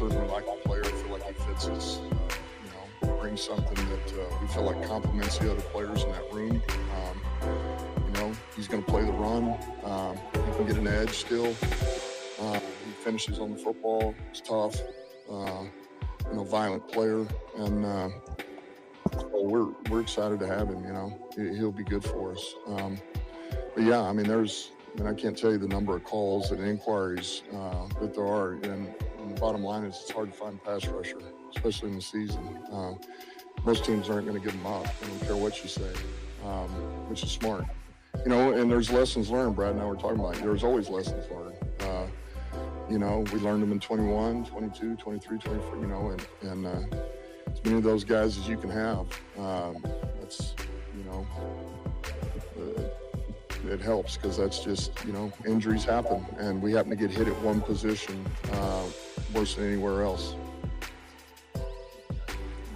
certainly like the player. I feel like he fits us. Brings something that we feel like complements the other players in that room. He's going to play the run. He can get an edge still. He finishes on the football. He's tough. Violent player, and we're excited to have him. He'll be good for us. But yeah, I can't tell you the number of calls and inquiries that there are, and the bottom line is it's hard to find a pass rusher, especially in the season. Most teams aren't going to give them up. I don't care what you say, which is smart. And there's lessons learned. Brad and I were talking about it. There's always lessons learned. We learned them in 21, 22, 23, 24, and as many of those guys as you can have. It helps, because that's just, injuries happen, and we happen to get hit at one position worse than anywhere else.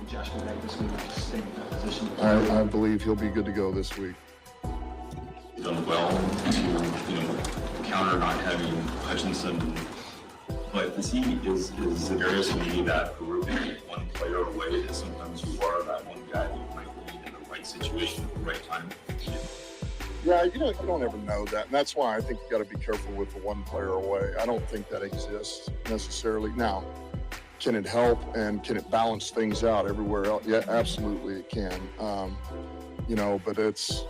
Josh will back this week to stay in that position. I believe he'll be good to go this week. He's done well to counter not having Hutchinson, but is the areas of maybe that grouping one player away that sometimes you are that one guy that you might need in the right situation at the right time? Yeah, you don't ever know that, and that's why I think you got to be careful with the one player away. I don't think that exists necessarily. Now, can it help and can it balance things out everywhere else? Yeah, absolutely it can. But it's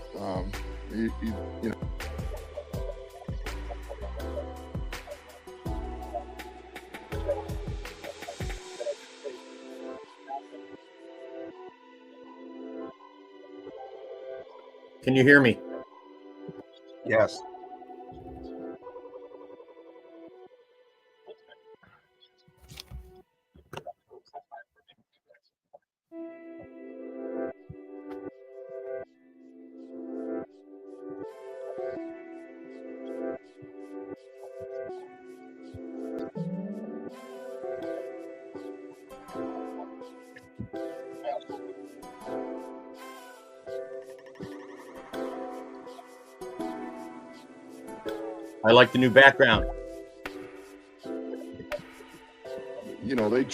Can you hear me? Yes. I like the new background. They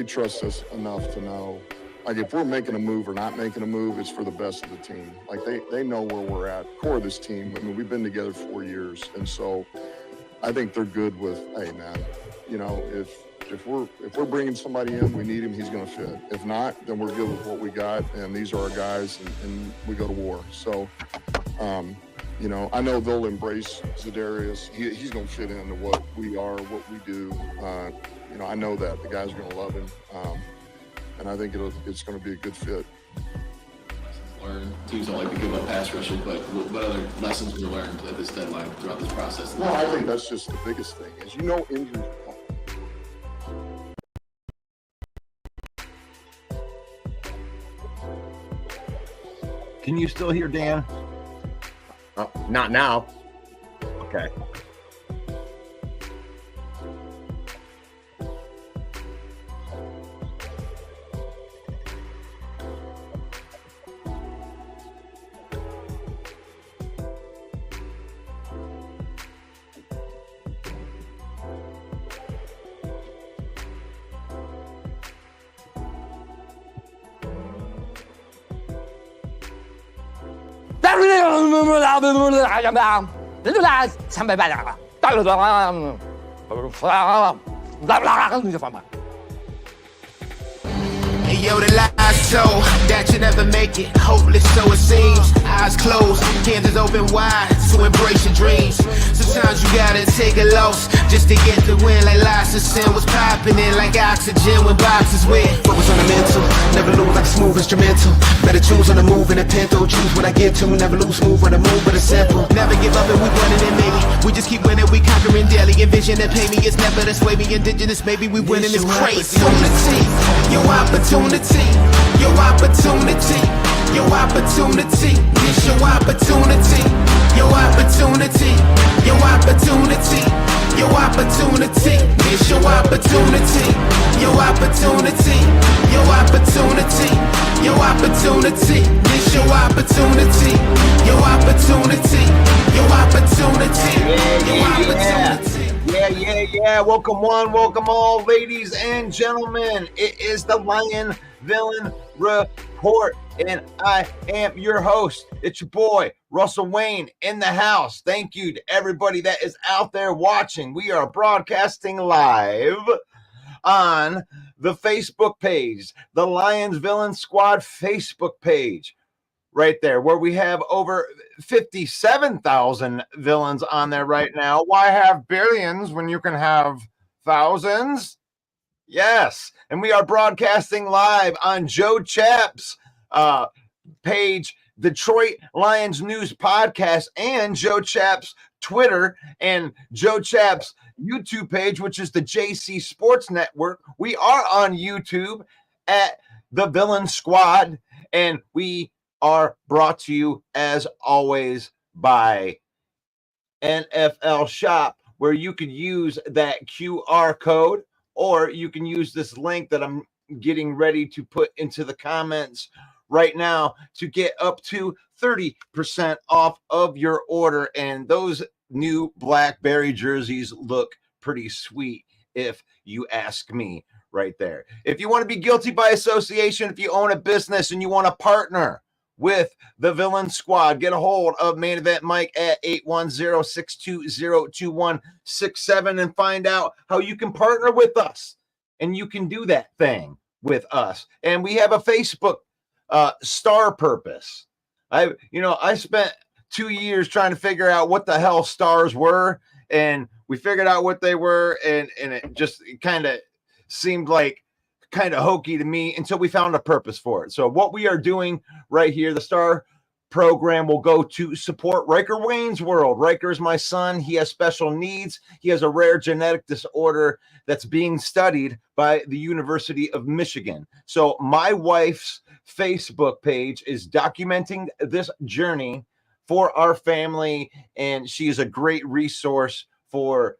trust us enough to know, like, if we're making a move or not making a move, it's for the best of the team. Like, they know where we're at. Core of this team, we've been together 4 years, and so I think they're good with, hey man, if we're bringing somebody in, we need him, he's going to fit. If not, then we're good with what we got, and these are our guys, and we go to war. So, I know they'll embrace Za'Darius. He's going to fit into what we are, what we do. I know that the guys are going to love him, and I think it's going to be a good fit. Lessons learned. Teams don't like to give up pass rushing, but what other lessons were learned at this deadline throughout this process? Well, I think that's just the biggest thing is injuries. Can you still hear Dan? Oh, not now. Okay. Yo, the lies so that you never make it. Hopeless, so it seems. Eyes closed, hands open wide to embrace your dreams. Sometimes you gotta take a loss just to get the win. Like lots of sin was popping in like oxygen when boxes wet. Focus on the mental, never lose like a smooth instrumental. Better choose on the move in a pinto. Choose what I get to, never lose move on the move, but it's simple. Never give up and we running it, maybe. We just keep winning, we conquering daily. Envision and pay me, it's never this way. We indigenous, maybe we winning this crazy. Your opportunity, your opportunity, your opportunity. It's your opportunity, your opportunity, your opportunity, your opportunity. It's your opportunity, your opportunity, your opportunity, your opportunity. It's your opportunity, your opportunity, your opportunity, your opportunity. Yeah. Welcome one, welcome all, ladies and gentlemen. It is the Lion Villain Report, and I am your host. It's your boy, Russell Wayne, in the house. Thank you to everybody that is out there watching. We are broadcasting live on the Facebook page, the Lions Villain Squad Facebook page. Right there, where we have over 57,000 villains on there right now. Why have billions when you can have thousands? Yes. And we are broadcasting live on Joe Chapp's page, Detroit Lions News Podcast, and Joe Chapp's Twitter and Joe Chapp's YouTube page, which is the JC Sports Network. We are on YouTube at the Villain Squad, and we are brought to you as always by NFL Shop, where you can use that QR code, or you can use this link that I'm getting ready to put into the comments right now to get up to 30% off of your order. And those new Blackberry jerseys look pretty sweet, if you ask me, right there. If you want to be guilty by association, if you own a business and you want to partner with the Villain Squad, get a hold of Main Event Mike at 810-620-2167 and find out how you can partner with us. And you can do that thing with us. And we have a Facebook star purpose. I spent 2 years trying to figure out what the hell stars were, and we figured out what they were, and it just kind of seemed like kind of hokey to me until we found a purpose for it. So what we are doing right here, the star program will go to support Riker Wayne's world. Riker is my son. He has special needs. He has a rare genetic disorder that's being studied by the University of Michigan. So my wife's Facebook page is documenting this journey for our family, and she is a great resource for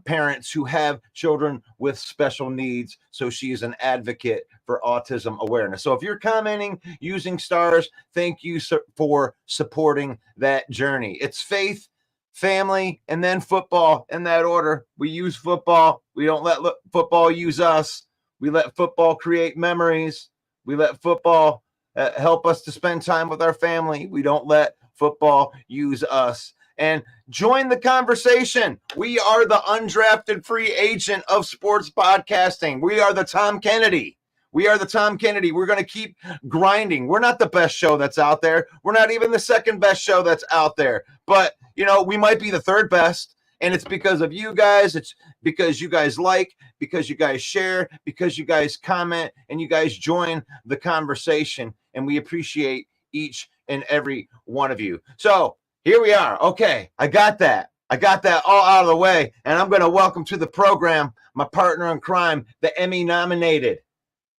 parents who have children with special needs. So she is an advocate for autism awareness. So if you're commenting using stars, thank you for supporting that journey. It's faith, family, and then football in that order. We use football. We don't let football use us. We let football create memories. We let football help us to spend time with our family. We don't let football use us. And join the conversation. We are the undrafted free agent of sports podcasting. We are the Tom Kennedy. We're going to keep grinding. We're not the best show that's out there. We're not even the second best show that's out there. But, we might be the third best. And it's because of you guys. It's because you guys like, because you guys share, because you guys comment, and you guys join the conversation. And we appreciate each and every one of you. So, here we are. Okay, I got that all out of the way, and I'm going to welcome to the program my partner in crime, the Emmy-nominated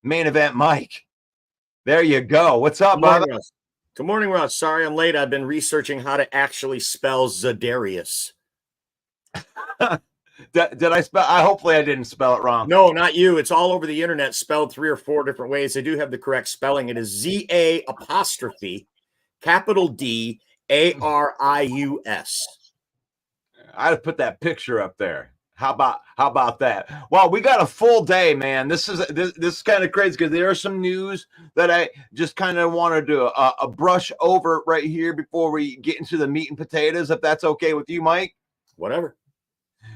Main Event Mike. There you go. What's up, brother? Good morning, Russ. Sorry I'm late. I've been researching how to actually spell Zadarius. Did I spell? Hopefully I didn't spell it wrong. No, not you. It's all over the internet, spelled 3 or 4 different ways. They do have the correct spelling. It is Z-A apostrophe, capital D, A-R-I-U-S. I'd put that picture up there. How about that? Well, we got a full day, man. This is kind of crazy because there is some news that I just kind of wanted to brush over right here before we get into the meat and potatoes, if that's okay with you, Mike. Whatever.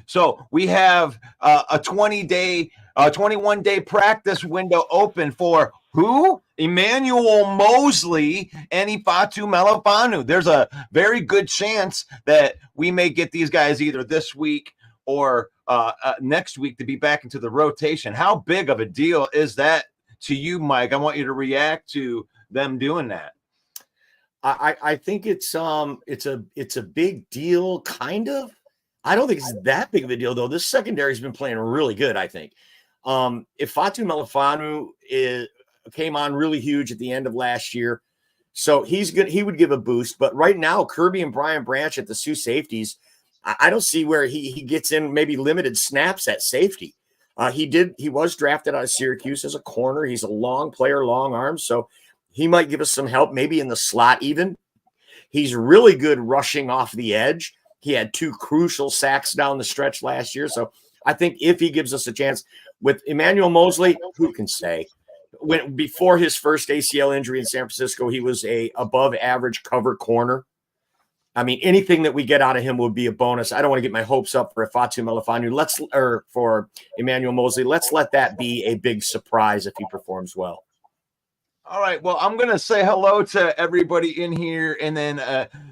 So we have a 21-day practice window open for who? Emmanuel Mosley and Ifeatu Melifonwu. There's a very good chance that we may get these guys either this week or next week to be back into the rotation. How big of a deal is that to you, Mike? I want you to react to them doing that. I think it's a big deal, kind of. I don't think it's that big of a deal, though. This secondary has been playing really good, I think. Ifeatu Melifonwu came on really huge at the end of last year. So he's good. He would give a boost. But right now, Kirby and Brian Branch at the Sioux safeties, I don't see where he gets in maybe limited snaps at safety. He was drafted out of Syracuse as a corner. He's a long player, long arms. So he might give us some help, maybe in the slot even. He's really good rushing off the edge. He had 2 crucial sacks down the stretch last year. So I think if he gives us a chance with Emmanuel Mosley, who can say? Before his first ACL injury in San Francisco, he was a above average cover corner. I mean, anything that we get out of him would be a bonus. I don't want to get my hopes up for Fatu Melifonwu. Or for Emmanuel Mosley. Let's let that be a big surprise if he performs well. All right. Well, I'm going to say hello to everybody in here and then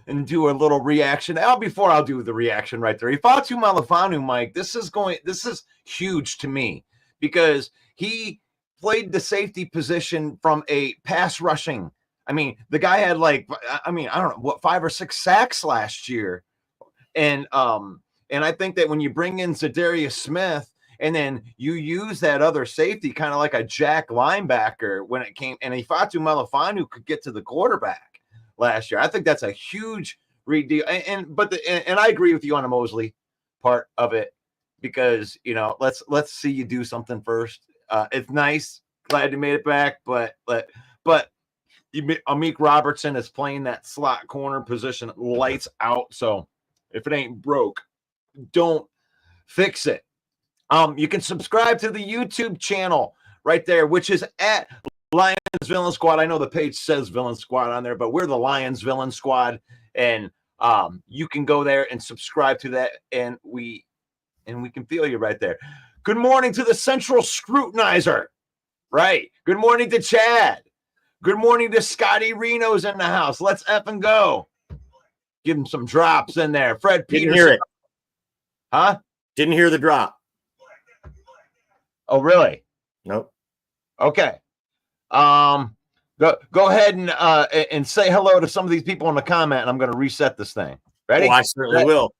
and do a little reaction. Before I'll do the reaction right there. Fatu Melifonwu, Mike, this is huge to me because he played the safety position from a pass rushing. I mean, the guy had I don't know what 5 or 6 sacks last year. And I think that when you bring in Zadarius Smith and then you use that other safety, kind of like a jack linebacker when it came, and Fatu Melifonwu could get to the quarterback last year. I think that's a huge deal. And I agree with you on the Mosley part of it because, let's see you do something first. It's nice. Glad you made it back. But Amik Robertson is playing that slot corner position lights out. So if it ain't broke, don't fix it. You can subscribe to the YouTube channel right there, which is at Lions Villain Squad. I know the page says Villain Squad on there, but we're the Lions Villain Squad. And you can go there and subscribe to that. And we can feel you right there. Good morning to the Central Scrutinizer. Right. Good morning to Chad. Good morning to Scotty Reno's in the house. Let's effing go. Give him some drops in there. Fred Peterson. Didn't hear it. Huh? Didn't hear the drop. Oh, really? Nope. Okay. Go ahead and say hello to some of these people in the comment, and I'm going to reset this thing. Ready? Oh, I certainly will.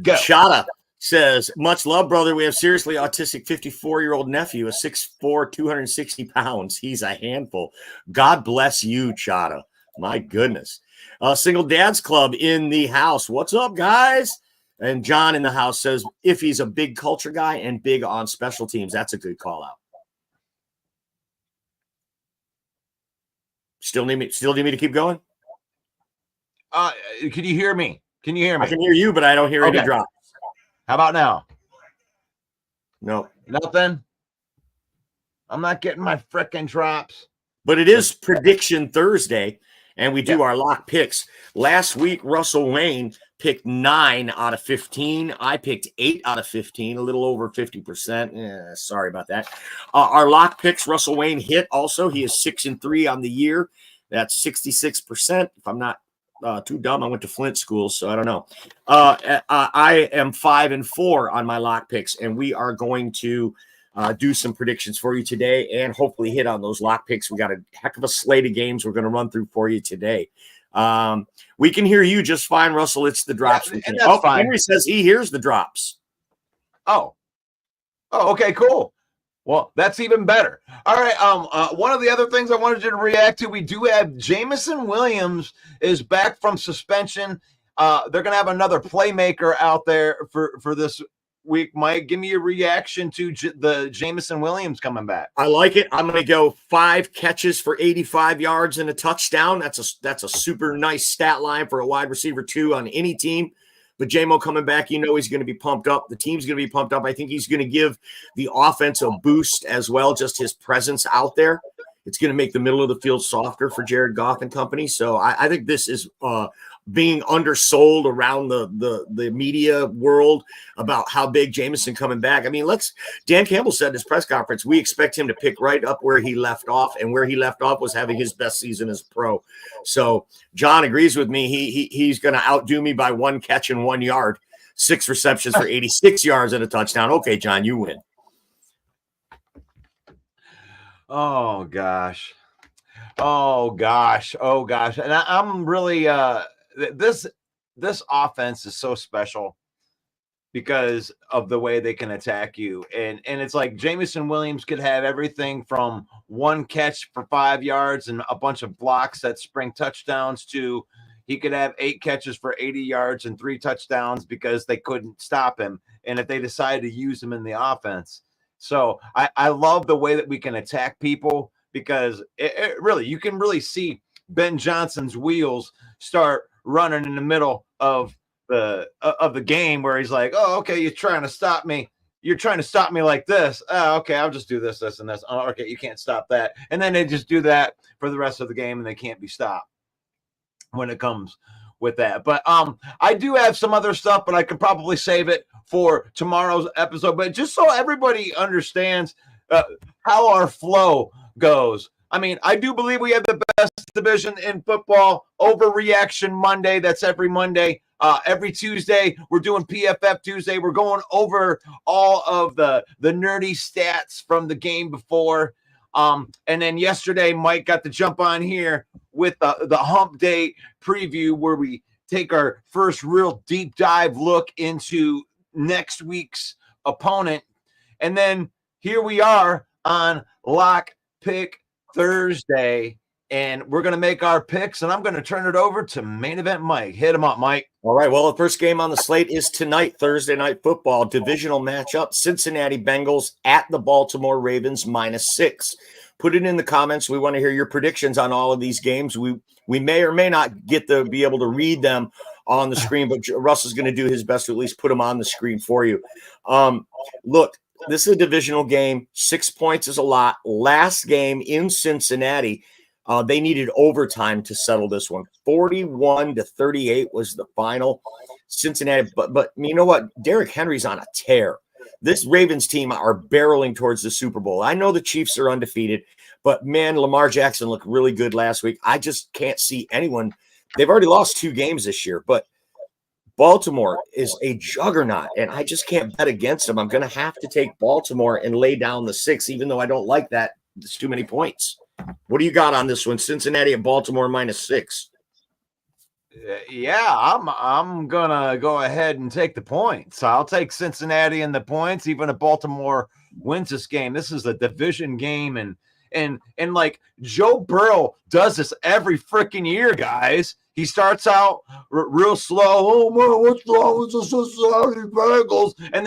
Go. Shada says, much love, brother. We have seriously autistic 54-year-old nephew, a 6'4", 260 pounds. He's a handful. God bless you, Chada. My goodness. Single Dads Club in the house. What's up, guys? And John in the house says, if he's a big culture guy and big on special teams, that's a good call out. Still need me to keep going? Can you hear me? Can you hear me? I can hear you, but I don't hear any drops. How about now? No. Nothing? I'm not getting my frickin' drops. But it is Prediction Thursday, and we do our lock picks. Last week, Russell Wayne picked 9 out of 15. I picked 8 out of 15, a little over 50%. Sorry about that. Our lock picks, Russell Wayne hit also. He is 6-3 on the year. That's 66%. If I'm not too dumb, I went to Flint school, so I don't know. I am 5-4 on my lock picks, and we are going to do some predictions for you today and hopefully hit on those lock picks. We got a heck of a slate of games we're going to run through for you today. We can hear you just fine, Russell. It's the drops. And that's fine. Henry says he hears the drops. Oh, okay, cool. Well, that's even better. All right. One of the other things I wanted you to react to, we do have Jameson Williams is back from suspension. They're going to have another playmaker out there for this week. Mike, give me a reaction to the Jameson Williams coming back. I like it. I'm going to go 5 catches for 85 yards and a touchdown. That's a super nice stat line for a wide receiver 2 on any team. But J-Mo coming back, he's going to be pumped up. The team's going to be pumped up. I think he's going to give the offense a boost as well, just his presence out there. It's going to make the middle of the field softer for Jared Goff and company. So I think this is being undersold around the media world about how big Jameson coming back. I mean, Dan Campbell said in his press conference, we expect him to pick right up where he left off, and where he left off was having his best season as pro. So John agrees with me. He's going to outdo me by 1 catch and 1 yard, 6 receptions for 86 yards and a touchdown. Okay, John, you win. Oh gosh. And I'm really this offense is so special because of the way they can attack you. And it's like Jameson Williams could have everything from 1 catch for 5 yards and a bunch of blocks that spring touchdowns to he could have 8 catches for 80 yards and 3 touchdowns because they couldn't stop him. And if they decide to use him in the offense. So I love the way that we can attack people because it really, you can really see Ben Johnson's wheels start running in the middle of the game where he's like, oh, okay, you're trying to stop me. You're trying to stop me like this. Oh, okay, I'll just do this, this, and this. Oh, okay, you can't stop that. And then they just do that for the rest of the game, and they can't be stopped when it comes with that. But I do have some other stuff, but I could probably save it for tomorrow's episode. But just so everybody understands how our flow goes. I mean, I do believe we have the best division in football. Overreaction Monday. That's every Monday. Every Tuesday, we're doing PFF Tuesday. We're going over all of the nerdy stats from the game before. And then yesterday, Mike got to jump on here with the hump day preview where we take our first real deep dive look into next week's opponent. And then here we are on Lock Pick Thursday, and we're going to make our picks, and I'm going to turn it over to Main Event Mike. Hit him up, Mike. All right. Well, the first game on the slate is tonight, Thursday Night Football, divisional matchup, Cincinnati Bengals at the Baltimore Ravens -6. Put it in the comments. We want to hear your predictions on all of these games. We may or may not get to be able to read them on the screen, but Russ is going to do his best to at least put them on the screen for you. Look, this is a divisional game. 6 points is a lot. Last game in Cincinnati, they needed overtime to settle this one. 41-38 was the final. Cincinnati, but you know what? Derrick Henry's on a tear. This Ravens team are barreling towards the Super Bowl. I know the Chiefs are undefeated, but man, Lamar Jackson looked really good last week. I just can't see anyone. They've already lost 2 games this year, but Baltimore is a juggernaut, and I just can't bet against them. I'm going to have to take Baltimore and lay down the 6, even though I don't like that. It's too many points. What do you got on this one? Cincinnati at Baltimore -6. Yeah, I'm gonna go ahead and take the points. I'll take Cincinnati and the points, even if Baltimore wins this game. This is a division game, and like Joe Burrow does this every freaking year, guys. He starts out real slow. Oh man, what's wrong with the Cincinnati Bengals? And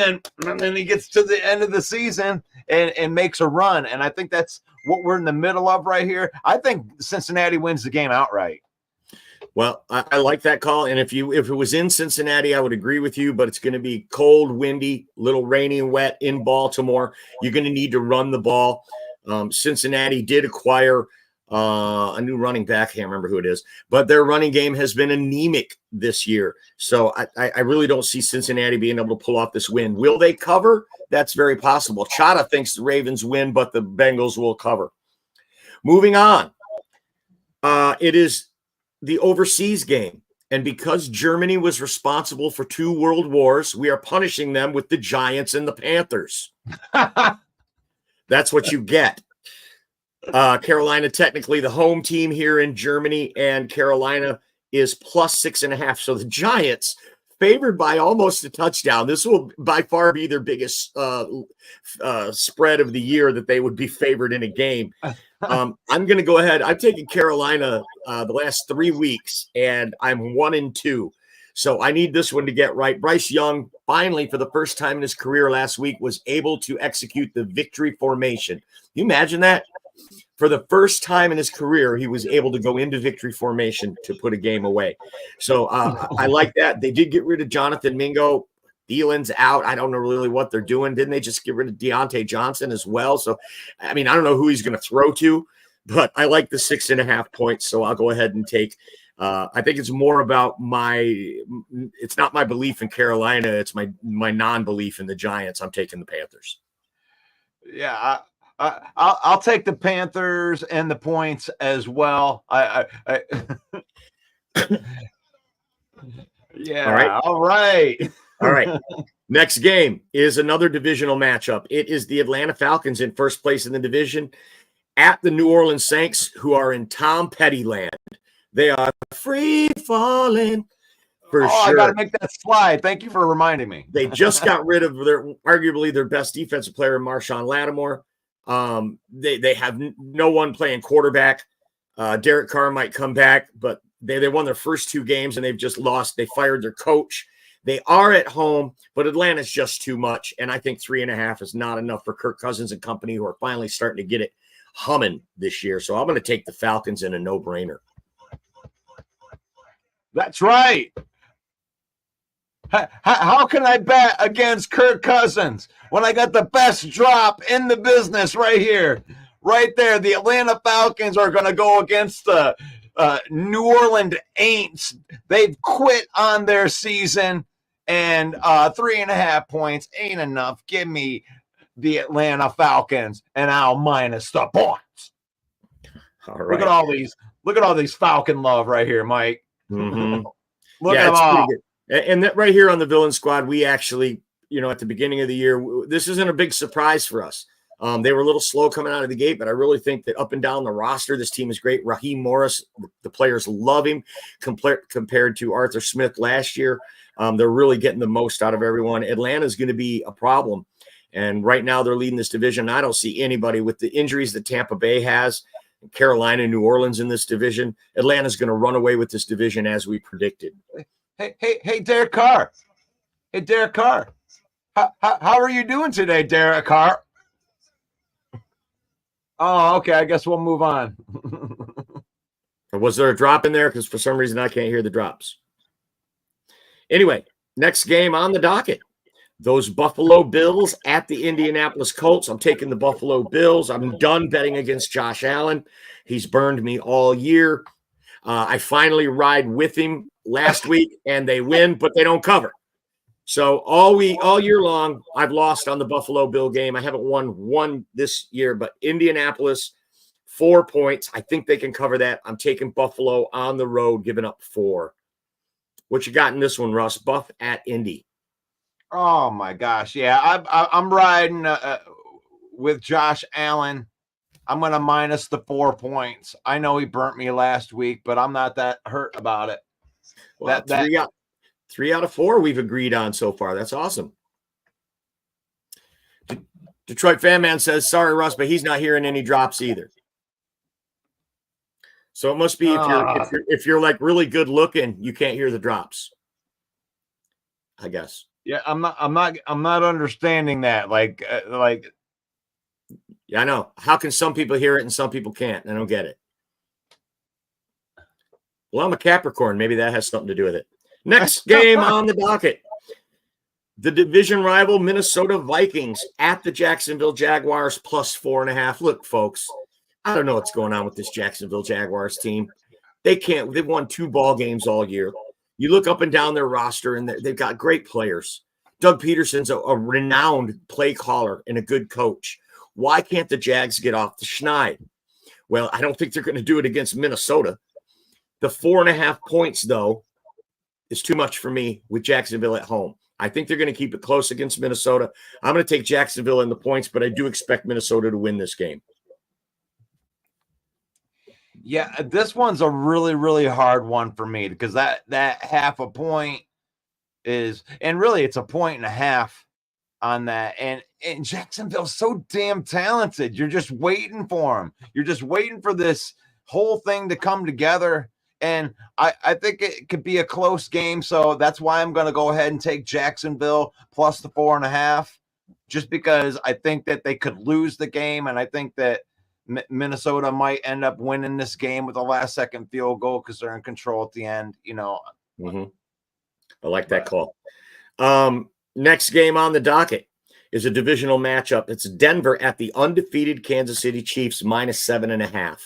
then he gets to the end of the season and makes a run. And I think that's what we're in the middle of right here. I think Cincinnati wins the game outright. Well, I like that call. And if it was in Cincinnati, I would agree with you, but it's going to be cold, windy, little rainy and wet in Baltimore. You're going to need to run the ball. Cincinnati did acquire a new running back. I can't remember who it is, but their running game has been anemic this year. So I really don't see Cincinnati being able to pull off this win. Will they cover? That's very possible. Chata thinks the Ravens win, but the Bengals will cover. Moving on. It is the overseas game. And because Germany was responsible for 2 world wars, we are punishing them with the Giants and the Panthers. That's what you get. Carolina, technically the home team here in Germany, and Carolina is +6.5. So the Giants favored by almost a touchdown. This will by far be their biggest spread of the year that they would be favored in a game. I'm going to go ahead. I've taken Carolina the last 3 weeks, and I'm 1-2. So I need this one to get right. Bryce Young, finally, for the first time in his career last week, was able to execute the victory formation. Can you imagine that? For the first time in his career, he was able to go into victory formation to put a game away. So I like that. They did get rid of Jonathan Mingo. Thielen's out. I don't know really what they're doing. Didn't they just get rid of Deontay Johnson as well? So, I mean, I don't know who he's going to throw to, but I like the 6.5 points. So I'll go ahead and take. I think it's more about it's not my belief in Carolina. It's my non-belief in the Giants. I'm taking the Panthers. Yeah, I'll take the Panthers and the points as well. Yeah. All right. All right. Next game is another divisional matchup. It is the Atlanta Falcons in first place in the division at the New Orleans Saints, who are in Tom Petty land. They are free falling for sure. I got to make that slide. Thank you for reminding me. They just got rid of arguably their best defensive player, Marshawn Lattimore. They have no one playing quarterback. Derek Carr might come back, but they won their first 2 games and they've just lost. They fired their coach. They are at home, but Atlanta's just too much. And I think 3.5 is not enough for Kirk Cousins and company, who are finally starting to get it humming this year. So I'm going to take the Falcons in a no-brainer. That's right. How can I bet against Kirk Cousins when I got the best drop in the business right here? Right there. The Atlanta Falcons are going to go against the New Orleans Aints. They've quit on their season, and 3.5 points ain't enough. Give me the Atlanta Falcons, and I'll minus the points. All right. Look at all these Falcon love right here, Mike. Mm-hmm. Look yeah, at them it's all. pretty good. And that right here on the Villain Squad, we actually, at the beginning of the year, this isn't a big surprise for us. They were a little slow coming out of the gate, but I really think that up and down the roster, this team is great. Raheem Morris, the players love him compared to Arthur Smith last year. They're really getting the most out of everyone. Atlanta is going to be a problem. And right now they're leading this division. I don't see anybody with the injuries that Tampa Bay has, Carolina, New Orleans in this division. Atlanta's going to run away with this division as we predicted. Hey, Derek Carr. Hey, Derek Carr. How are you doing today, Derek Carr? Oh, okay. I guess we'll move on. Was there a drop in there? Because for some reason I can't hear the drops. Anyway, next game on the docket. Those Buffalo Bills at the Indianapolis Colts. I'm taking the Buffalo Bills. I'm done betting against Josh Allen. He's burned me all year. I finally ride with him last week, and they win, but they don't cover. So all year long, I've lost on the Buffalo Bill game. I haven't won one this year, but Indianapolis, 4 points. I think they can cover that. I'm taking Buffalo on the road, giving up 4. What you got in this one, Russ? Buff at Indy. Oh my gosh, yeah, I'm riding with Josh Allen. I'm going to minus the 4 points. I know he burnt me last week, but I'm not that hurt about it. Well, three out of 4 we've agreed on so far. That's awesome. Detroit Fan Man says, sorry, Russ, but he's not hearing any drops either. So it must be if you're like really good looking, you can't hear the drops, I guess. Yeah, I'm not understanding that. Like. Yeah, I know. How can some people hear it and some people can't? I don't get it. Well, I'm a Capricorn. Maybe that has something to do with it. Next game on the docket. The division rival Minnesota Vikings at the Jacksonville Jaguars plus 4.5. Look, folks, I don't know what's going on with this Jacksonville Jaguars team. They've won 2 ball games all year. You look up and down their roster, and they've got great players. Doug Peterson's a renowned play caller and a good coach. Why can't the Jags get off the schneid? Well, I don't think they're going to do it against Minnesota. The 4.5 points, though, is too much for me with Jacksonville at home. I think they're going to keep it close against Minnesota. I'm going to take Jacksonville in the points, but I do expect Minnesota to win this game. Yeah, this one's a really, really hard one for me because that half a point is, and really it's a 1.5 on that. And Jacksonville's so damn talented. You're just waiting for them. You're just waiting for this whole thing to come together. And I think it could be a close game. So that's why I'm going to go ahead and take Jacksonville plus the 4.5, just because I think that they could lose the game. And I think that Minnesota might end up winning this game with a last-second field goal because they're in control at the end, Mm-hmm. I like that call. Next game on the docket is a divisional matchup. It's Denver at the undefeated Kansas City Chiefs minus 7.5.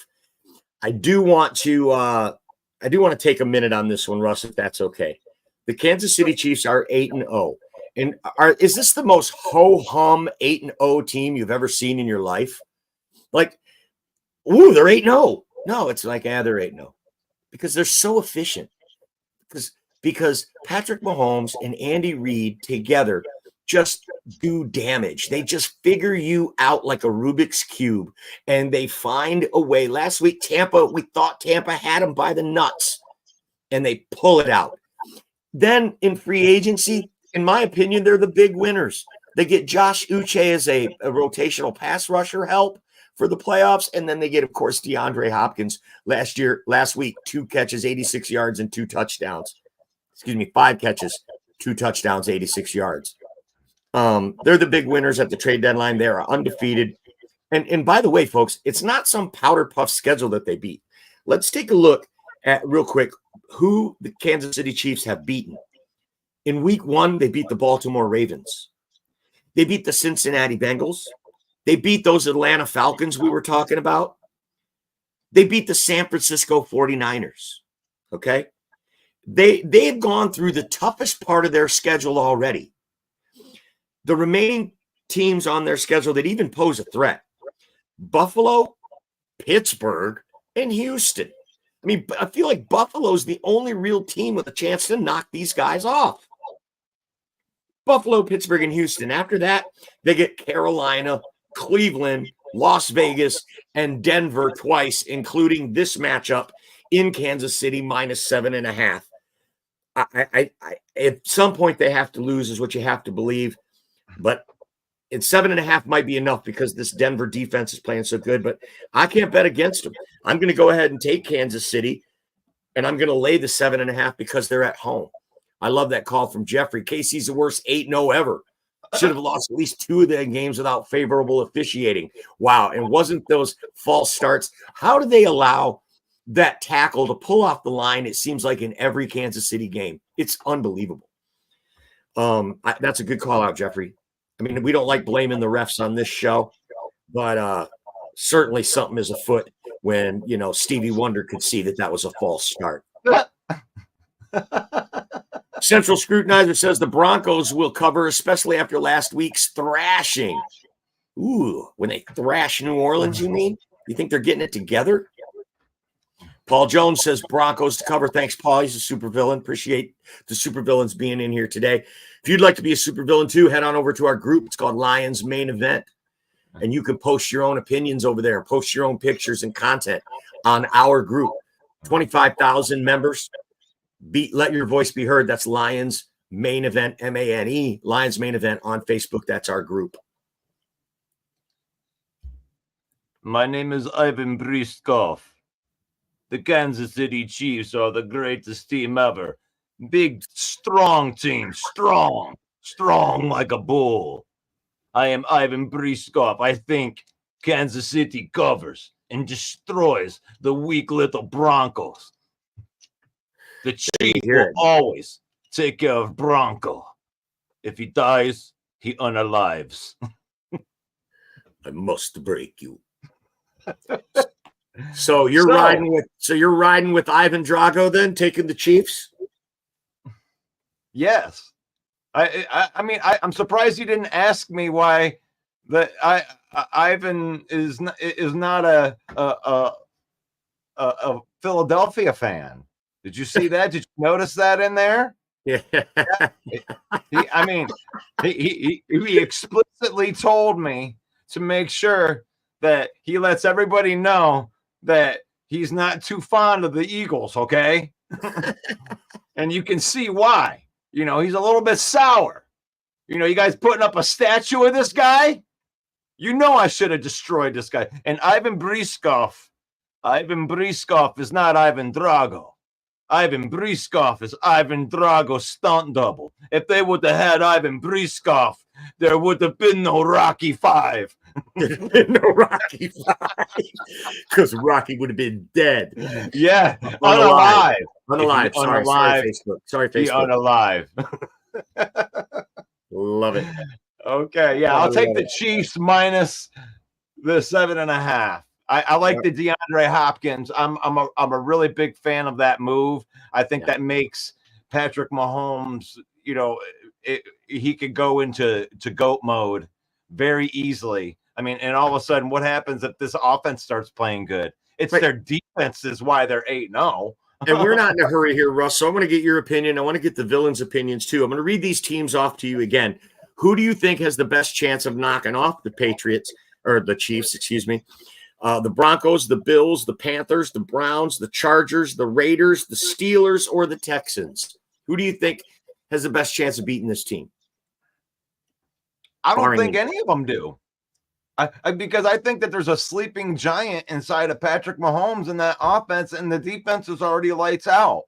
I do want to take a minute on this one, Russ, if that's okay. The Kansas City Chiefs are 8-0. And is this the most ho-hum 8-0 team you've ever seen in your life? Like, ooh, they're 8-0. No, it's like, they're 8-0. Because they're so efficient. Because Patrick Mahomes and Andy Reid together just do damage. They just figure you out like a Rubik's Cube, and they find a way. Last week, we thought Tampa had them by the nuts, and they pull it out. Then in free agency, in my opinion, they're the big winners. They get Josh Uche as a rotational pass rusher help for the playoffs, and then they get, of course, DeAndre Hopkins last week, 2 catches, 86 yards, and 2 touchdowns. 5 catches, 2 touchdowns, 86 yards. They're the big winners at the trade deadline. They are undefeated. And by the way, folks, it's not some powder puff schedule that they beat. Let's take a look at real quick who the Kansas City Chiefs have beaten. In week 1, they beat the Baltimore Ravens. They beat the Cincinnati Bengals. They beat those Atlanta Falcons we were talking about. They beat the San Francisco 49ers. Okay? They've gone through the toughest part of their schedule already. The remaining teams on their schedule that even pose a threat: Buffalo, Pittsburgh, and Houston. I mean, I feel like Buffalo's the only real team with a chance to knock these guys off. Buffalo, Pittsburgh, and Houston. After that, they get Carolina, Cleveland, Las Vegas, and Denver twice, including this matchup in Kansas City, -7.5. I at some point they have to lose, is what you have to believe. But 7.5 might be enough because this Denver defense is playing so good. But I can't bet against them. I'm going to go ahead and take Kansas City, and I'm going to lay the 7.5 because they're at home. I love that call from Jeffrey. KC's the worst 8-0 ever. Should have lost at least 2 of their games without favorable officiating. Wow. And wasn't those false starts? How do they allow that tackle to pull off the line? It seems like in every Kansas City game. It's unbelievable. That's a good call out, Jeffrey. I mean, we don't like blaming the refs on this show, but certainly something is afoot when, Stevie Wonder could see that was a false start. Central Scrutinizer says the Broncos will cover, especially after last week's thrashing. Ooh, when they thrash New Orleans, you mean? You think they're getting it together? Paul Jones says Broncos to cover. Thanks, Paul. He's a supervillain. Appreciate the supervillains being in here today. If you'd like to be a supervillain too, head on over to our group. It's called Lions Main Event. And you can post your own opinions over there, post your own pictures and content on our group. 25,000 members. Let your voice be heard. That's Lions Main Event, MANE, Lions Main Event on Facebook. That's our group. My name is Ivan Briskov. The Kansas City Chiefs are the greatest team ever. Big, strong team. Strong like a bull. I am Ivan Briskov. I think Kansas City covers and destroys the weak little Broncos. The Chief will always take care of Bronco. If he dies, he unalives. I must break you. So you're riding with Ivan Drago then, taking the Chiefs? Yes. I mean, I'm surprised you didn't ask me why Ivan is not a Philadelphia fan. Did you see that? Did you notice that in there? Yeah. He explicitly told me to make sure that he lets everybody know that he's not too fond of the Eagles, okay? And you can see why. He's a little bit sour. You guys putting up a statue of this guy? I should have destroyed this guy. And Ivan Briskov is not Ivan Drago. Ivan Briskov is Ivan Drago's stunt double. If they would have had Ivan Briskov, there would have been no Rocky 5. No Rocky 5. Because Rocky would have been dead. Yeah. Unalive. Sorry, Facebook. Unalive. Love it. Okay. Yeah. I'll take the Chiefs minus the 7.5. I like the DeAndre Hopkins. I'm a really big fan of that move. I think that makes Patrick Mahomes, he could go into GOAT mode very easily. I mean, and all of a sudden, what happens if this offense starts playing good? It's their defense is why they're 8-0. And we're not in a hurry here, Russ. So I want to get your opinion. I want to get the villains' opinions too. I'm going to read these teams off to you again. Who do you think has the best chance of knocking off the Patriots or the Chiefs? Excuse me. The Broncos, the Bills, the Panthers, the Browns, the Chargers, the Raiders, the Steelers, or the Texans? Who do you think has the best chance of beating this team? I don't think any of them do. Because I think that there's a sleeping giant inside of Patrick Mahomes in that offense, and the defense is already lights out.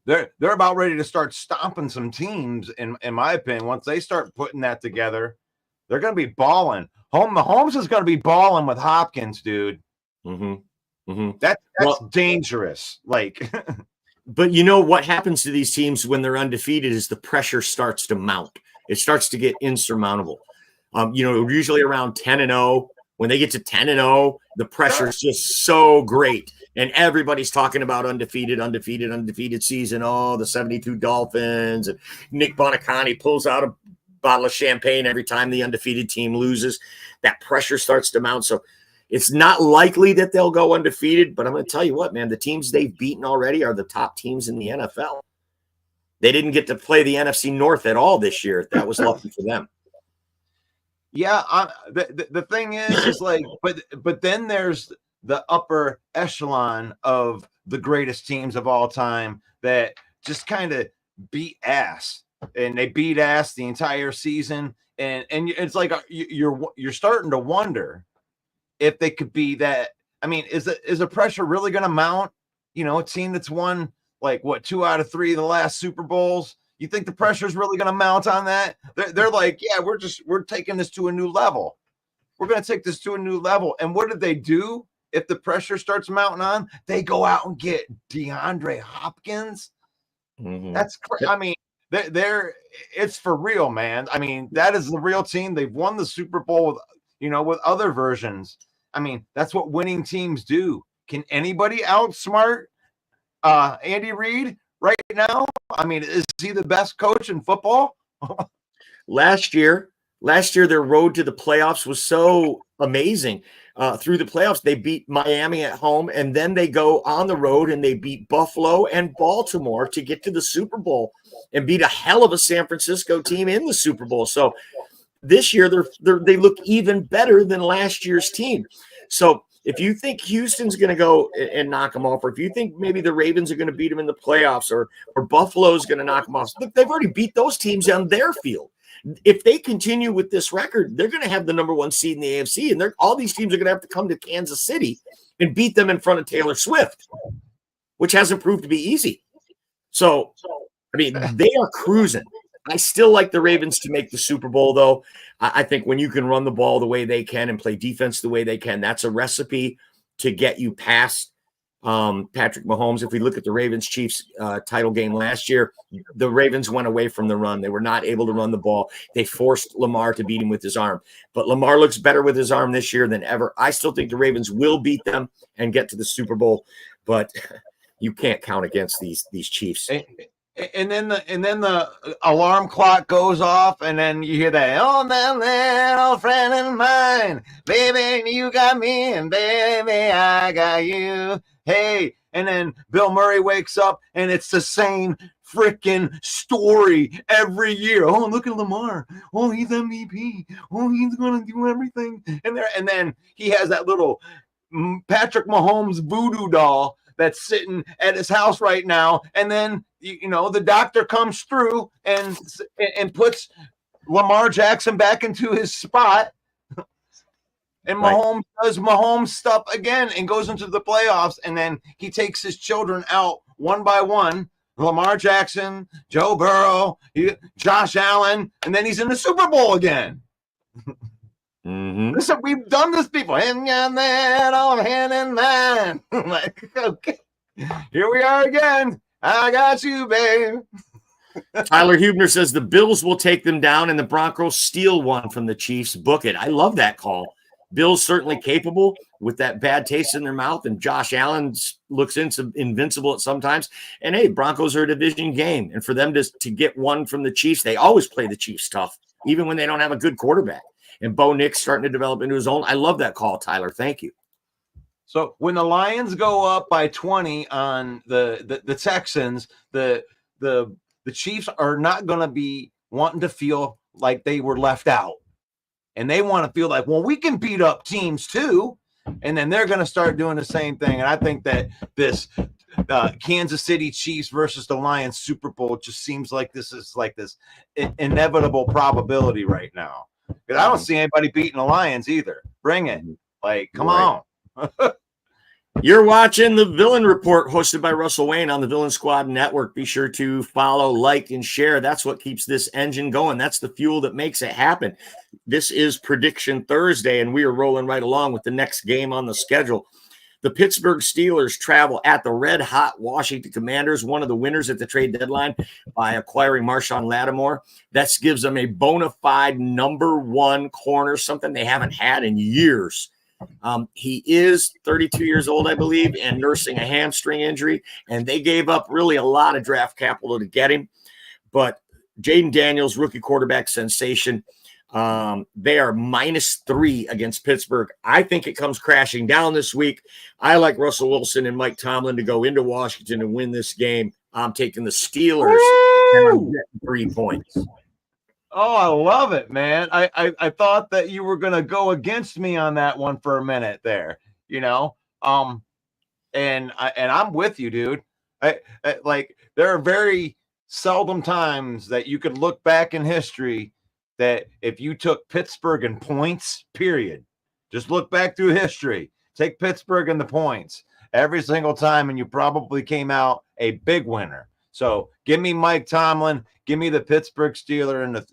They're about ready to start stomping some teams, in my opinion. Once they start putting that together, they're going to be balling. Mahomes is going to be balling with Hopkins, dude. Mm-hmm. Mm-hmm. That's dangerous. Like, But you know what happens to these teams when they're undefeated is the pressure starts to mount. It starts to get insurmountable. Usually around 10-0. When they get to 10-0, the pressure is just so great. And everybody's talking about undefeated season. Oh, the 72 Dolphins. And Nick Bonaconte pulls out a bottle of champagne every time the undefeated team loses. That pressure starts to mount. So it's not likely that they'll go undefeated. But I'm going to tell you what, man, the teams they've beaten already are the top teams in the NFL. They didn't get to play the NFC North at all this year. That was lucky for them. Yeah, the thing is like, but then there's the upper echelon of the greatest teams of all time that just kind of beat ass, and they beat ass the entire season, and it's like you're starting to wonder if they could be that. I mean, is the pressure really going to mount? A team that's won like 2 out of 3 of the last Super Bowls. You think the pressure is really going to mount on that? They're like, yeah, we're taking this to a new level. We're going to take this to a new level. And what did they do? If the pressure starts mounting on, they go out and get DeAndre Hopkins. Mm-hmm. That's crazy. I mean, it's for real, man. I mean, that is the real team. They've won the Super Bowl with other versions. I mean, that's what winning teams do. Can anybody outsmart Andy Reid right now? I mean, is he the best coach in football? Last year, their road to the playoffs was so amazing. Through the playoffs, they beat Miami at home, and then they go on the road and they beat Buffalo and Baltimore to get to the Super Bowl and beat a hell of a San Francisco team in the Super Bowl. So this year, they look even better than last year's team. So if you think Houston's going to go and knock them off, or if you think maybe the Ravens are going to beat them in the playoffs, or Buffalo's going to knock them off, look, they've already beat those teams on their field. If they continue with this record, they're going to have the number 1 seed in the AFC, and all these teams are going to have to come to Kansas City and beat them in front of Taylor Swift, which hasn't proved to be easy. So, I mean, they are cruising. I still like the Ravens to make the Super Bowl, though. I think when you can run the ball the way they can and play defense the way they can, that's a recipe to get you past Patrick Mahomes. If we look at the Ravens-Chiefs title game last year, the Ravens went away from the run. They were not able to run the ball. They forced Lamar to beat him with his arm. But Lamar looks better with his arm this year than ever. I still think the Ravens will beat them and get to the Super Bowl, but you can't count against these Chiefs. And then the alarm clock goes off, and then you hear that, oh, that little friend of mine, baby, you got me, and baby, I got you. Hey, and then Bill Murray wakes up, and it's the same freaking story every year. Oh, look at Lamar. Oh, he's MVP. Oh, he's gonna do everything. And then he has that little Patrick Mahomes voodoo doll that's sitting at his house right now, and then the doctor comes through and puts Lamar Jackson back into his spot, and Mahomes does Mahomes stuff again and goes into the playoffs, and then he takes his children out one by one. Lamar Jackson, Joe Burrow, Josh Allen, and then he's in the Super Bowl again. Mm-hmm. Listen, we've done this before. And that on hand in mind. Like, okay, here we are again. I got you, babe. Tyler Hubner says the Bills will take them down and the Broncos steal one from the Chiefs. Book it. I love that call. Bills certainly capable with that bad taste in their mouth, and Josh Allen looks invincible at sometimes. And hey, Broncos are a division game, and for them to get one from the Chiefs, they always play the Chiefs tough, even when they don't have a good quarterback. And Bo Nick's starting to develop into his own. I love that call, Tyler. Thank you. So when the Lions go up by 20 on the Texans, the Chiefs are not going to be wanting to feel like they were left out. And they want to feel like, well, we can beat up teams too. And then they're going to start doing the same thing. And I think that this Kansas City Chiefs versus the Lions Super Bowl just seems like this is like this inevitable probability right now. Because I don't see anybody beating the Lions either. Bring it. Like, come on. You're watching The Villain Report, hosted by Russell Wayne on the Villain Squad Network. Be sure to follow, like, and share. That's what keeps this engine going. That's the fuel that makes it happen. This is Prediction Thursday, and we are rolling right along with the next game on the schedule. The Pittsburgh Steelers travel at the red-hot Washington Commanders, one of the winners at the trade deadline by acquiring Marshawn Lattimore. That gives them a bona fide number one corner, something they haven't had in years. He is 32 years old, I believe, and nursing a hamstring injury, and they gave up really a lot of draft capital to get him. But Jaden Daniels, rookie quarterback sensation, they are -3 against Pittsburgh. I think it comes crashing down this week. I like Russell Wilson and Mike Tomlin to go into Washington and win this game. I'm taking the Steelers, and I'm getting 3 points. Oh, I love it, man. I thought that you were gonna go against me on that one for a minute there, you know. And I'm with you, dude. I like there are very seldom times that you could look back in history that if you took Pittsburgh in points, period, just look back through history, take Pittsburgh in the points every single time, and you probably came out a big winner. So give me Mike Tomlin, give me the Pittsburgh Steelers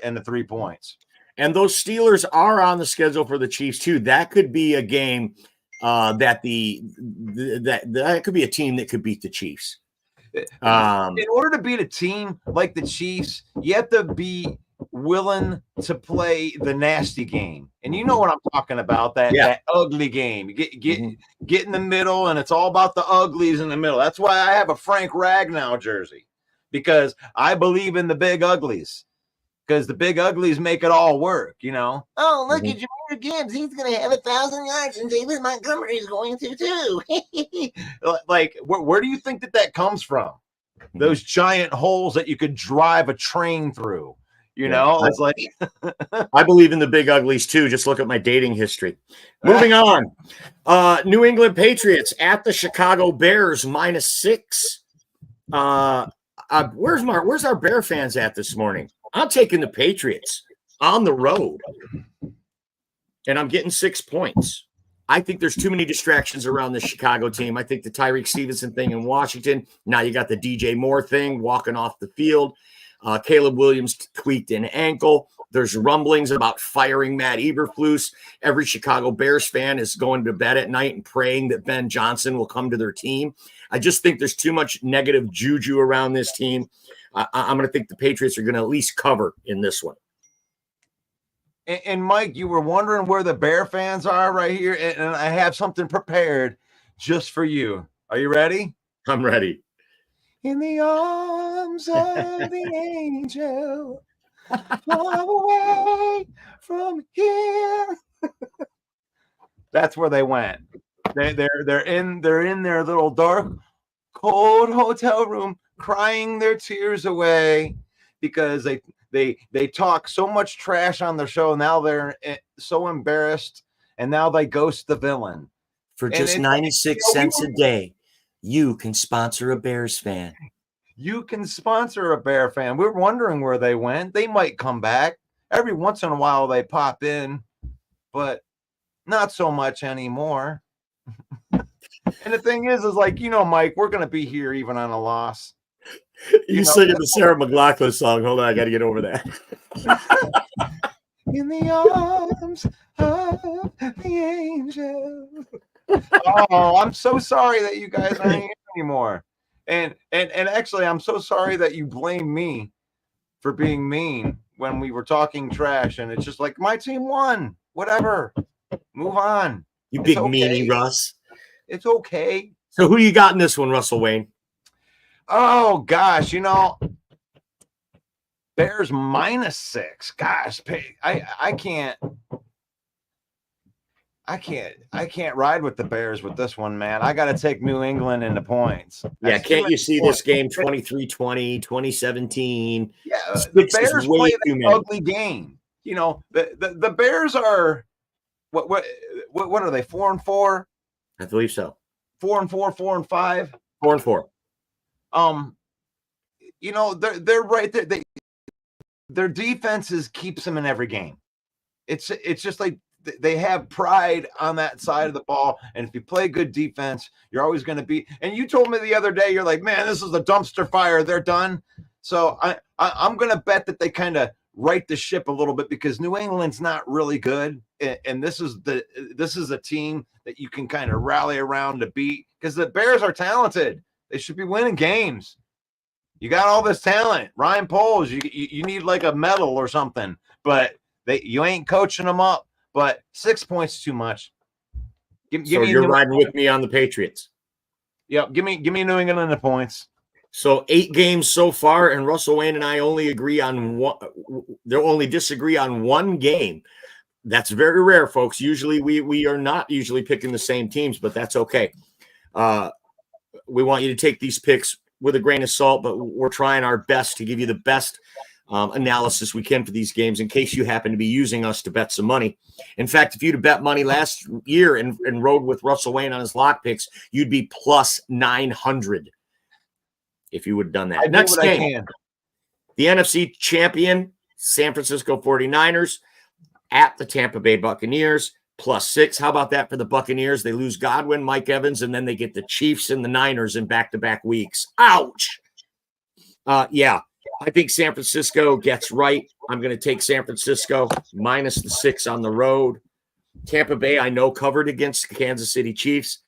and the 3 points. And those Steelers are on the schedule for the Chiefs too. That could be a game that could be a team that could beat the Chiefs. In order to beat a team like the Chiefs, you have to be willing to play the nasty game. And you know what I'm talking about, that ugly game. Get in the middle, and it's all about the uglies in the middle. That's why I have a Frank Ragnow jersey, because I believe in the big uglies, because the big uglies make it all work, you know. Oh, look at Jameer Gibbs. He's going to have 1,000 yards, and David Montgomery's going to too. Like, where do you think that comes from? Those giant holes that you could drive a train through. You know, it's like I believe in the big uglies too. Just look at my dating history. Moving on. New England Patriots at the Chicago Bears -6. Where's our Bear fans at this morning? I'm taking the Patriots on the road, and I'm getting 6 points. I think there's too many distractions around the Chicago team. I think the Tyreek Stevenson thing in Washington. Now you got the DJ Moore thing walking off the field. Caleb Williams tweaked an ankle. There's rumblings about firing Matt Eberflus. Every Chicago Bears fan is going to bed at night and praying that Ben Johnson will come to their team. I just think there's too much negative juju around this team. I'm going to think the Patriots are going to at least cover in this one. And Mike, you were wondering where the Bear fans are right here, and I have something prepared just for you. Are you ready? I'm ready. In the arms of the angel, far away from here. That's where they went. They're in their little dark, cold hotel room, crying their tears away because they talk so much trash on the show. Now they're so embarrassed, and now they ghost the villain. For just 96 cents a day, you can sponsor a Bears fan. You can sponsor a Bear fan. We're wondering where they went. They might come back. Every once in a while they pop in, but not so much anymore. And the thing is like, you know, Mike, we're going to be here even on a loss. You singing the Sarah McLachlan song. Hold on, I got to get over that. In the arms of the angel. Oh, I'm so sorry that you guys aren't here anymore. And actually, I'm so sorry that you blame me for being mean when we were talking trash. And it's just like, my team won. Whatever. Move on. You big meanie, Russ. It's okay. So who you got in this one, Russell Wayne? Oh, gosh. You know, Bears -6. Gosh, I can't ride with the Bears with this one, man. I got to take New England in the points. Yeah, can't you see this game 23-20, 2017? Yeah, the Bears play an ugly game. You know, the Bears are what are they? 4-4? I believe so. 4-4, 4-5. 4-4. You know, they're right there. Their defenses keeps them in every game. It's just like they have pride on that side of the ball, and if you play good defense, you're always going to be. And you told me the other day, you're like, man, this is a dumpster fire. They're done. So I'm going to bet that they kind of right the ship a little bit because New England's not really good, and this is a team that you can kind of rally around to beat because the Bears are talented. They should be winning games. You got all this talent, Ryan Poles. You need like a medal or something, but you ain't coaching them up. But 6 points too much. Give So me you're riding with me on the Patriots. Yep, give me New England in the points. So 8 games so far, and Russell Wayne and I only agree on one. They'll only disagree on one game. That's very rare, folks. Usually we are not usually picking the same teams, but that's okay. We want you to take these picks with a grain of salt, but we're trying our best to give you the best analysis we can for these games in case you happen to be using us to bet some money. In fact, if you'd have bet money last year and rode with Russell Wayne on his lock picks, you'd be plus 900 if you would have done that. Next game, the NFC champion, San Francisco 49ers at the Tampa Bay Buccaneers, +6. How about that for the Buccaneers? They lose Godwin, Mike Evans, and then they get the Chiefs and the Niners in back-to-back weeks. Ouch! Yeah, I think San Francisco gets right. I'm going to take San Francisco minus the 6 on the road. Tampa Bay, I know, covered against the Kansas City Chiefs,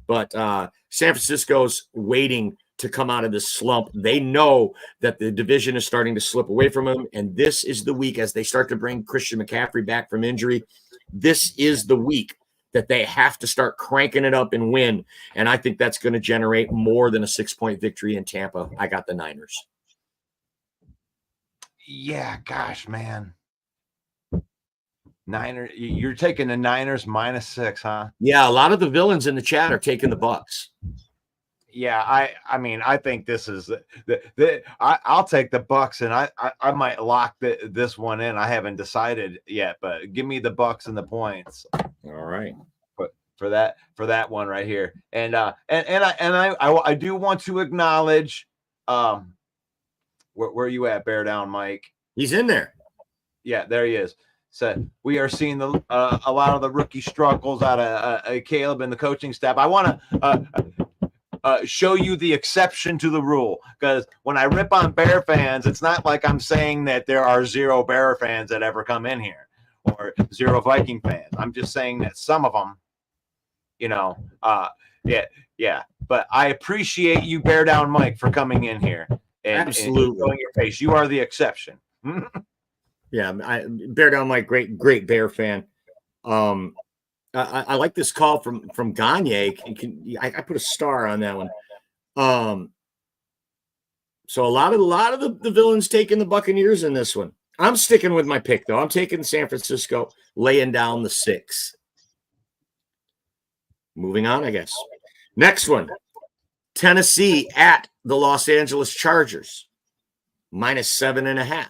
but San Francisco's waiting to come out of this slump. They know that the division is starting to slip away from them, and this is the week as they start to bring Christian McCaffrey back from injury. This is the week that they have to start cranking it up and win, and I think that's going to generate more than a 6-point victory in Tampa. I got the Niners. Yeah, gosh, man. Niners, you're taking the Niners -6, huh? Yeah, a lot of the villains in the chat are taking the Bucks. Yeah, I mean, I think this is I'll take the Bucks, and I might lock this one in. I haven't decided yet, but give me the Bucks and the points. All right, for that one right here, and I do want to acknowledge, where you at, Bear Down Mike? He's in there. Yeah, there he is. So we are seeing a lot of the rookie struggles out of Caleb and the coaching staff. I want to show you the exception to the rule, because when I rip on Bear fans, it's not like I'm saying that there are 0 Bear fans that ever come in here or 0 Viking fans. I'm just saying that some of them, yeah. But I appreciate you, Bear Down Mike, for coming in here and showing your face. You are the exception. Yeah, Bear Down Mike, great Bear fan. I like this call from Gagne. I put a star on that one. So a lot of the villains taking the Buccaneers in this one. I'm sticking with my pick though. I'm taking San Francisco, laying down the 6. Moving on, I guess. Next one, Tennessee at the Los Angeles Chargers, -7.5.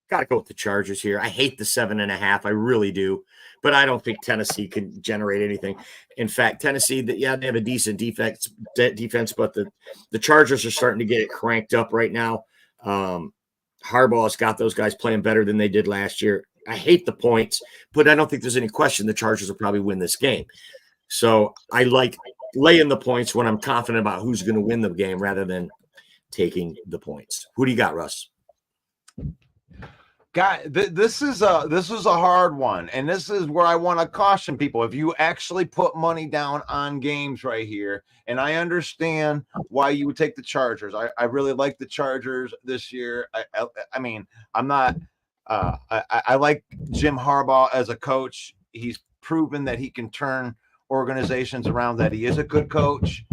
Got to go with the Chargers here. I hate the 7.5. I really do. But I don't think Tennessee can generate anything. In fact, Tennessee, they have a decent defense, but the Chargers are starting to get it cranked up right now. Harbaugh's got those guys playing better than they did last year. I hate the points, but I don't think there's any question the Chargers will probably win this game. So I like laying the points when I'm confident about who's going to win the game rather than taking the points. Who do you got, Russ? God, this is a hard one, and this is where I want to caution people. If you actually put money down on games right here, and I understand why you would take the Chargers. I really like the Chargers this year. I mean, I'm not. I like Jim Harbaugh as a coach. He's proven that he can turn organizations around. That he is a good coach.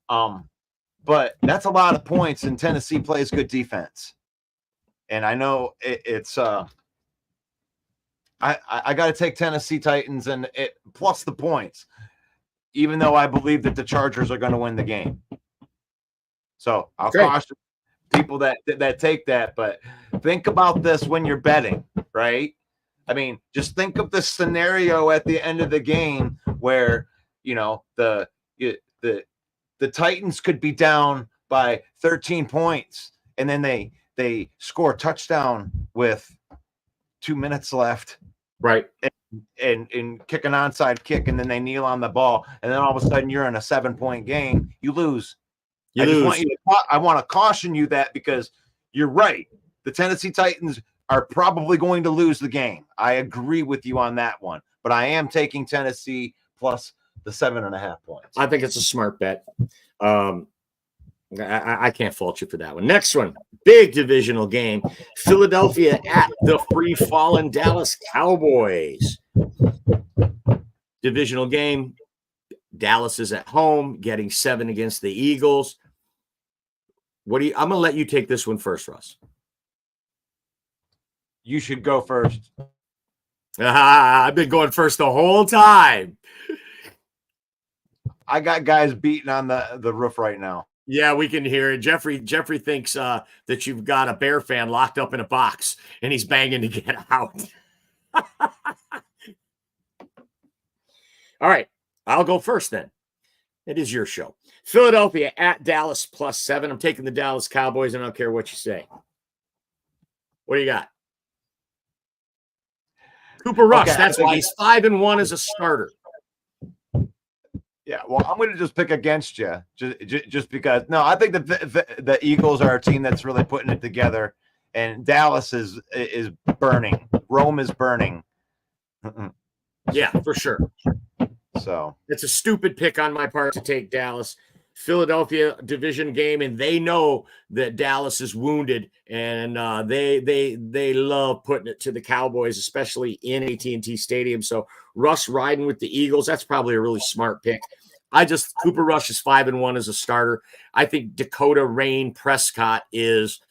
But that's a lot of points, and Tennessee plays good defense. And I know it's I got to take Tennessee Titans and plus the points, even though I believe that the Chargers are going to win the game. So I'll caution people that take that, but think about this when you're betting, right? I mean, just think of the scenario at the end of the game where the Titans could be down by 13 points, and then they score a touchdown with 2 minutes left, right? And kick an onside kick, and then they kneel on the ball, and then all of a sudden you're in a 7-point game. You lose. I want to caution you that, because you're right. The Tennessee Titans are probably going to lose the game. I agree with you on that one, but I am taking Tennessee plus the 7.5 points. I think it's a smart bet. I can't fault you for that one. Next one, big divisional game. Philadelphia at the free-fallen Dallas Cowboys. Divisional game. Dallas is at home, getting 7 against the Eagles. I'm going to let you take this one first, Russ. You should go first. I've been going first the whole time. I got guys beating on the roof right now. Yeah, we can hear it. Jeffrey thinks that you've got a Bear fan locked up in a box and he's banging to get out. All right, I'll go first then. It is your show. Philadelphia at Dallas plus 7. I'm taking the Dallas Cowboys, and I don't care what you say. What do you got? Cooper Rush. Okay, That's why he's 5-1 as a starter. Yeah, well, I'm going to just pick against you, just because. No, I think the Eagles are a team that's really putting it together, and Dallas is burning. Rome is burning. Yeah, for sure. So it's a stupid pick on my part to take Dallas. Philadelphia division game, and they know that Dallas is wounded, and they love putting it to the Cowboys, especially in AT&T Stadium. So Russ riding with the Eagles, that's probably a really smart pick. Cooper Rush is 5-1 as a starter. I think Dakota Rain Prescott is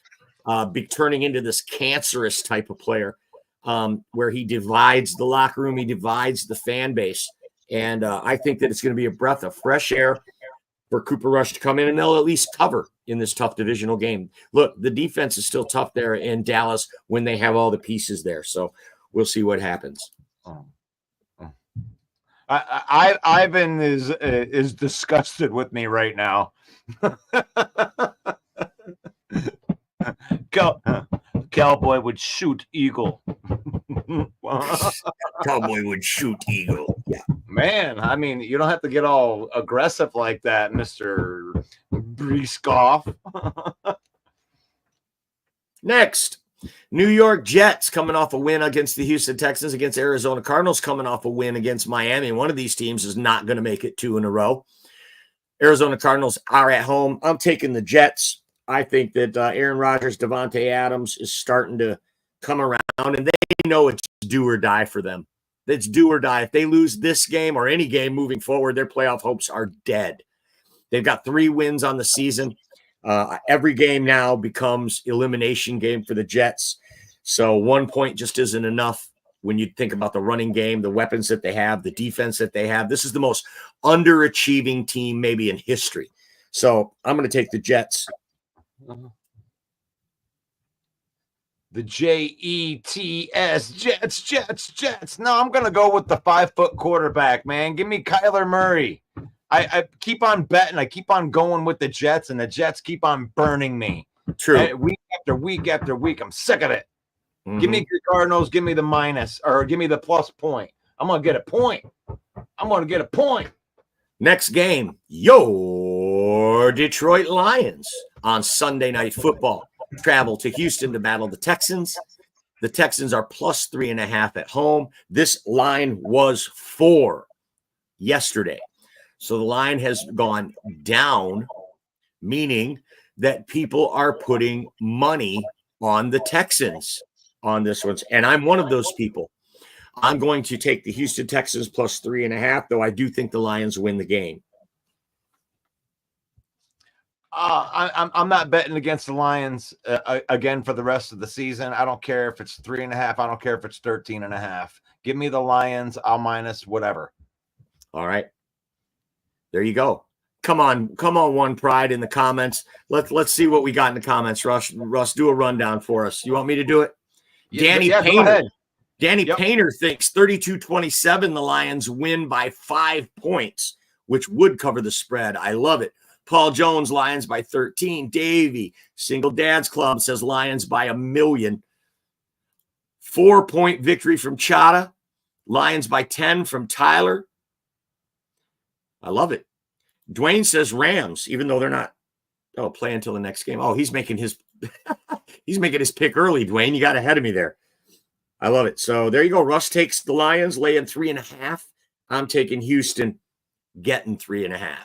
turning into this cancerous type of player where he divides the locker room, he divides the fan base, and I think that it's going to be a breath of fresh air for Cooper Rush to come in, and they'll at least cover in this tough divisional game. Look, the defense is still tough there in Dallas when they have all the pieces there. So we'll see what happens. Ivan is disgusted with me right now. Cowboy would shoot eagle. Cowboy would shoot eagle. Yeah. Man, I mean, you don't have to get all aggressive like that, Mr. Briskoff. Next, New York Jets coming off a win against the Houston Texans, against Arizona Cardinals coming off a win against Miami. One of these teams is not going to make it 2 in a row. Arizona Cardinals are at home. I'm taking the Jets. I think that Aaron Rodgers, Devontae Adams is starting to come around, and they know it's do or die for them. It's do or die. If they lose this game or any game moving forward, their playoff hopes are dead. They've got 3 wins on the season. Every game now becomes elimination game for the Jets. So 1 point just isn't enough when you think about the running game, the weapons that they have, the defense that they have. This is the most underachieving team maybe in history. So I'm going to take the Jets. The Jets, Jets. No, I'm going to go with the 5-foot quarterback, man. Give me Kyler Murray. I keep on betting. I keep on going with the Jets, and the Jets keep on burning me. True. Week after week after week. I'm sick of it. Mm-hmm. Give me the Cardinals. Give me the minus, or give me the plus point. I'm going to get a point. Next game, your Detroit Lions on Sunday Night Football travel to Houston to battle the Texans. The Texans are plus 3.5 at home. This line was 4 yesterday. So the line has gone down, meaning that people are putting money on the Texans on this one. And I'm one of those people. I'm going to take the Houston Texans plus 3.5, though I do think the Lions win the game. I'm not betting against the Lions again for the rest of the season. I don't care if it's 3.5. I don't care if it's 13.5. Give me the Lions. I'll minus whatever. All right. There you go. Come on, One Pride in the comments. Let's see what we got in the comments. Russ, do a rundown for us. You want me to do it? Danny Painter. Danny Painter thinks 32-27, the Lions win by 5 points, which would cover the spread. I love it. Paul Jones, Lions by 13. Davey, Single Dads Club, says Lions by 1,000,000. 4-point victory from Chata. Lions by 10 from Tyler. I love it. Dwayne says Rams, even though they're not Oh, play until the next game. Oh, he's making his he's making his pick early, Dwayne. You got ahead of me there. I love it. So there you go. Russ takes the Lions, laying 3.5. I'm taking Houston, getting 3.5.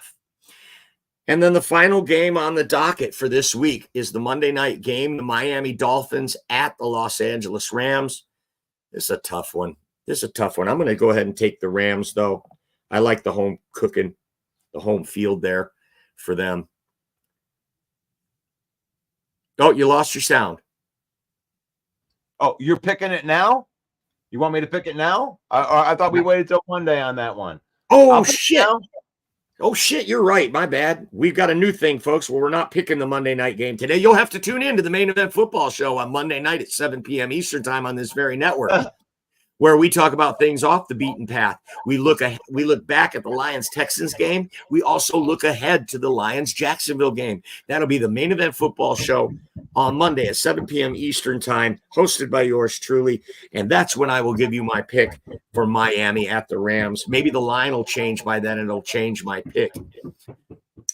And then the final game on the docket for this week is the Monday night game, the Miami Dolphins at the Los Angeles Rams. This is a tough one. I'm going to go ahead and take the Rams, though. I like the home cooking, the home field there for them. Oh, you lost your sound. Oh, you're picking it now? You want me to pick it now? I thought we waited till Monday on that one. Oh, shit. Oh, shit, you're right. My bad. We've got a new thing, folks, where we're not picking the Monday night game today. You'll have to tune in to the Main Event Football Show on Monday night at 7 p.m. Eastern Time on this very network, where we talk about things off the beaten path. We look back at the Lions-Texans game. We also look ahead to the Lions-Jacksonville game. That'll be the Main Event Football Show on Monday at 7 p.m. Eastern Time, hosted by yours truly. And that's when I will give you my pick for Miami at the Rams. Maybe the line will change by then, and it'll change my pick.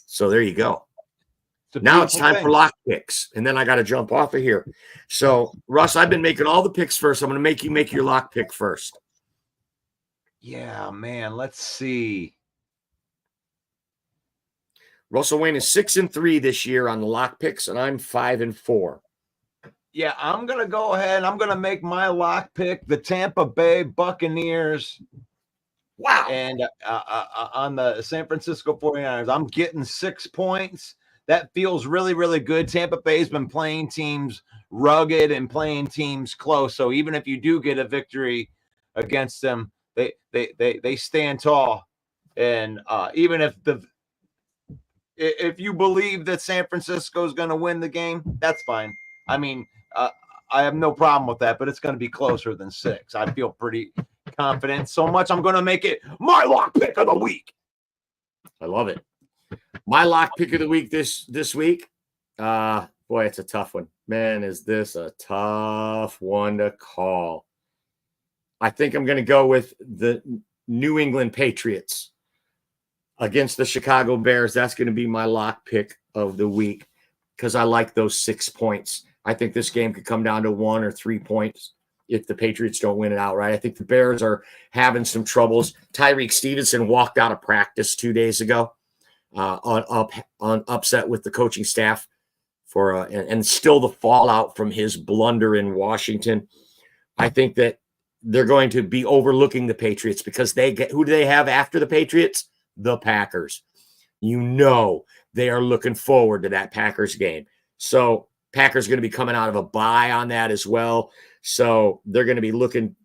So there you go. Now it's time for lock picks, and then I got to jump off of here. So, Russ, I've been making all the picks first. I'm going to make you make your lock pick first. Yeah, man. Let's see. Russell Wayne is 6-3 this year on the lock picks, and I'm 5-4. Yeah, I'm going to go ahead. I'm going to make my lock pick the Tampa Bay Buccaneers. Wow. And on the San Francisco 49ers, I'm getting 6 points. That feels really, really good. Tampa Bay's been playing teams rugged and playing teams close. So even if you do get a victory against them, they stand tall. And even if you believe that San Francisco is going to win the game, that's fine. I mean, I have no problem with that, but it's going to be closer than 6. I feel pretty confident. So much I'm going to make it my lock pick of the week. I love it. My lock pick of the week this week. Boy, it's a tough one. Man, is this a tough one to call. I think I'm going to go with the New England Patriots against the Chicago Bears. That's going to be my lock pick of the week because I like those 6 points. I think this game could come down to 1 or 3 points if the Patriots don't win it outright. I think the Bears are having some troubles. Tyreek Stevenson walked out of practice 2 days ago on upset with the coaching staff for and still the fallout from his blunder in Washington. I think that they're going to be overlooking the Patriots because who do they have after the Patriots? The Packers. You know they are looking forward to that Packers game. So Packers going to be coming out of a bye on that as well. So they're going to be looking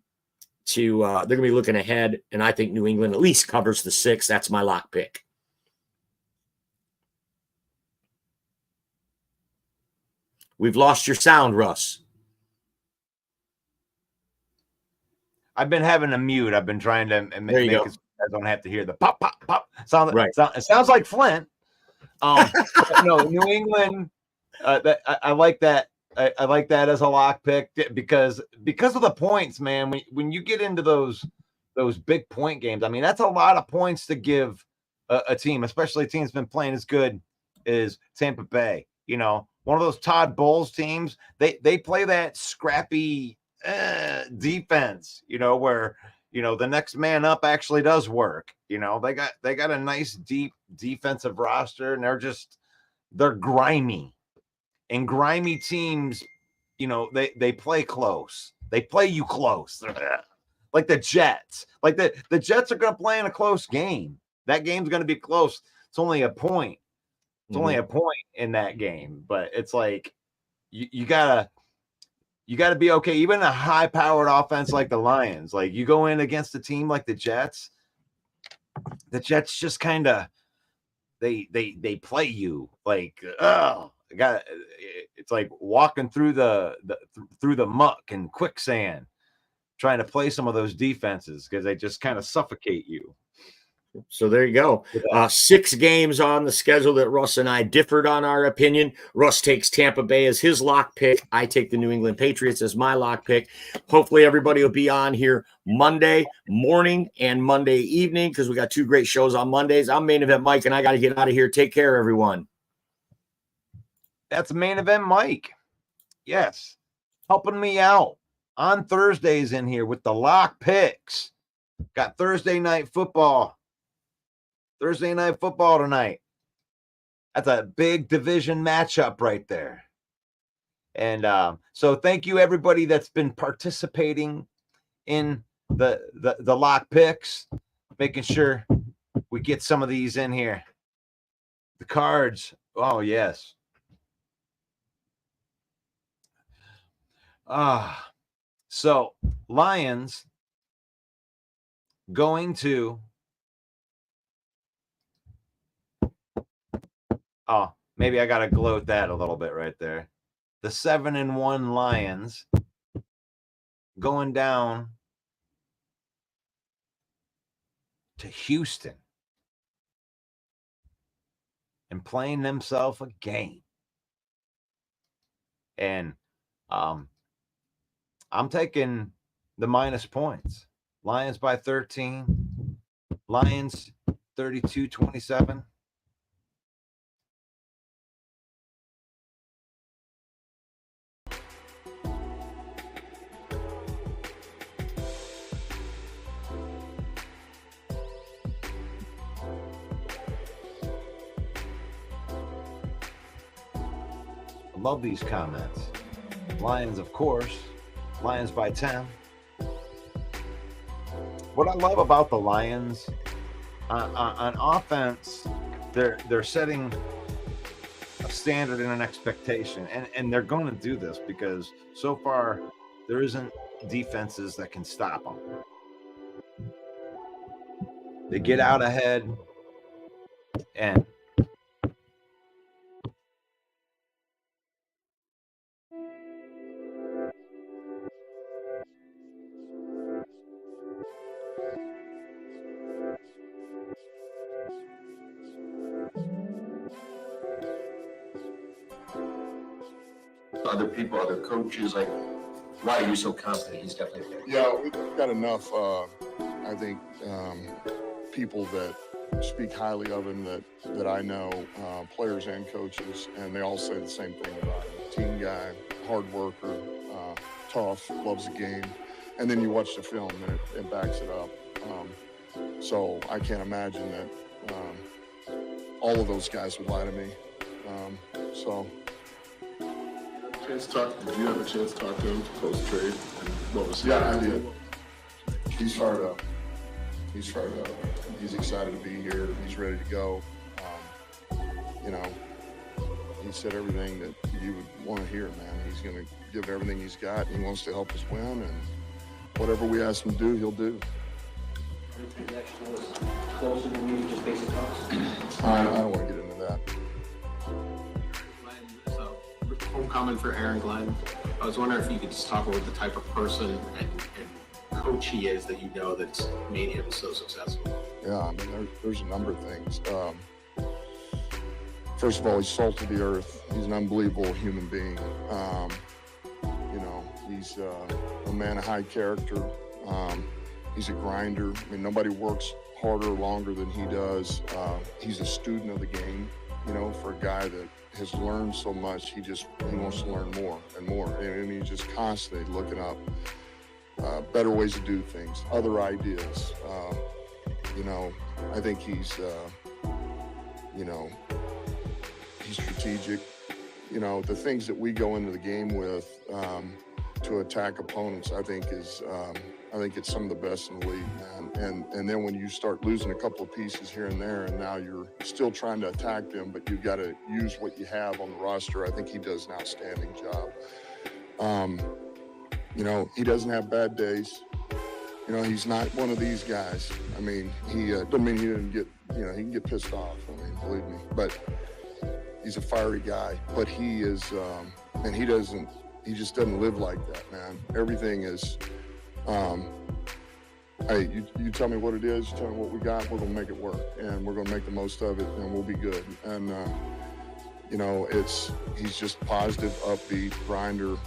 to they're going to be looking ahead, and I think New England at least covers the 6. That's my lock pick. We've lost your sound, Russ. I've been having a mute. I've been trying to make it so I don't have to hear the pop, pop, pop. It sounds like Flint. No, New England. I like that. I like that as a lock pick because of the points, man. When you get into those big point games, I mean, that's a lot of points to give a team, especially a team that's been playing as good as Tampa Bay. You know, one of those Todd Bowles teams. They play that scrappy defense. You know, where the next man up actually does work. You know, they got a nice deep defensive roster, and they're grimy. And grimy teams, they play close. They play you close. Like the Jets. Like the Jets are going to play in a close game. That game's going to be close. It's only a point. It's only a point in that game. But it's like you gotta be okay. Even a high-powered offense like the Lions, like you go in against a team like the Jets just kind of they play you like it's like walking through the muck and quicksand, trying to play some of those defenses because they just kind of suffocate you. So there you go. 6 games on the schedule that Russ and I differed on our opinion. Russ takes Tampa Bay as his lock pick. I take the New England Patriots as my lock pick. Hopefully everybody will be on here Monday morning and Monday evening because we got 2 great shows on Mondays. I'm Main Event Mike, and I got to get out of here. Take care, everyone. That's Main Event Mike. Yes. Helping me out on Thursdays in here with the lock picks. Got Thursday night football. Thursday night football tonight. That's a big division matchup right there. And so thank you everybody that's been participating in the lock picks, making sure we get some of these in here. The cards. Oh, yes. So Lions going to maybe I gotta gloat that a little bit right there. The 7-1 Lions going down to Houston and playing themselves a game. And I'm taking the minus points. Lions by 13. Lions 32-27. Love these comments. Lions, of course. Lions by 10. What I love about the Lions on offense, they're setting a standard and an expectation, and they're going to do this because so far there isn't defenses that can stop them. They get out ahead and other people, other coaches, like, why are you so confident he's definitely there? Yeah, we've got enough, I think, people that speak highly of him that I know, players and coaches, and they all say the same thing about him. Team guy, hard worker, tough, loves the game. And then you watch the film and it backs it up. So I can't imagine that all of those guys would lie to me. Did you have a chance to talk to him post trade? What was Yeah, I did. He's fired up. He's fired up. He's excited to be here. He's ready to go. You know, he said everything that you would want to hear, man. He's going to give everything he's got. He wants to help us win, and whatever we ask him to do, he'll do. Closer than you, just basic talks? I don't want to get into that. So, homecoming for Aaron Glenn. I was wondering if you could just talk about the type of person and coach he is that you know that's made him so successful. Yeah, I mean, there's a number of things. First of all, he's salt of the earth. He's an unbelievable human being. You know, he's a man of high character. He's a grinder. I mean, nobody works harder, longer than he does. He's a student of the game, you know, for a guy that has learned so much. He wants to learn more and more. And he's just constantly looking up better ways to do things, other ideas. You know, I think he's, you know, he's strategic. You know, the things that we go into the game with to attack opponents, I think is, I think it's some of the best in the league, man. And then when you start losing a couple of pieces here and there, and now you're still trying to attack them, but you've got to use what you have on the roster, I think he does an outstanding job. You know, he doesn't have bad days. You know, he's not one of these guys. I mean, he doesn't mean he didn't get, you know, he can get pissed off. I mean, believe me. But he's a fiery guy. But he is, and he just doesn't live like that, man. Everything is, hey, you tell me what it is, you tell me what we got, we're going to make it work. And we're going to make the most of it, and we'll be good. And, you know, he's just positive, upbeat, grinder.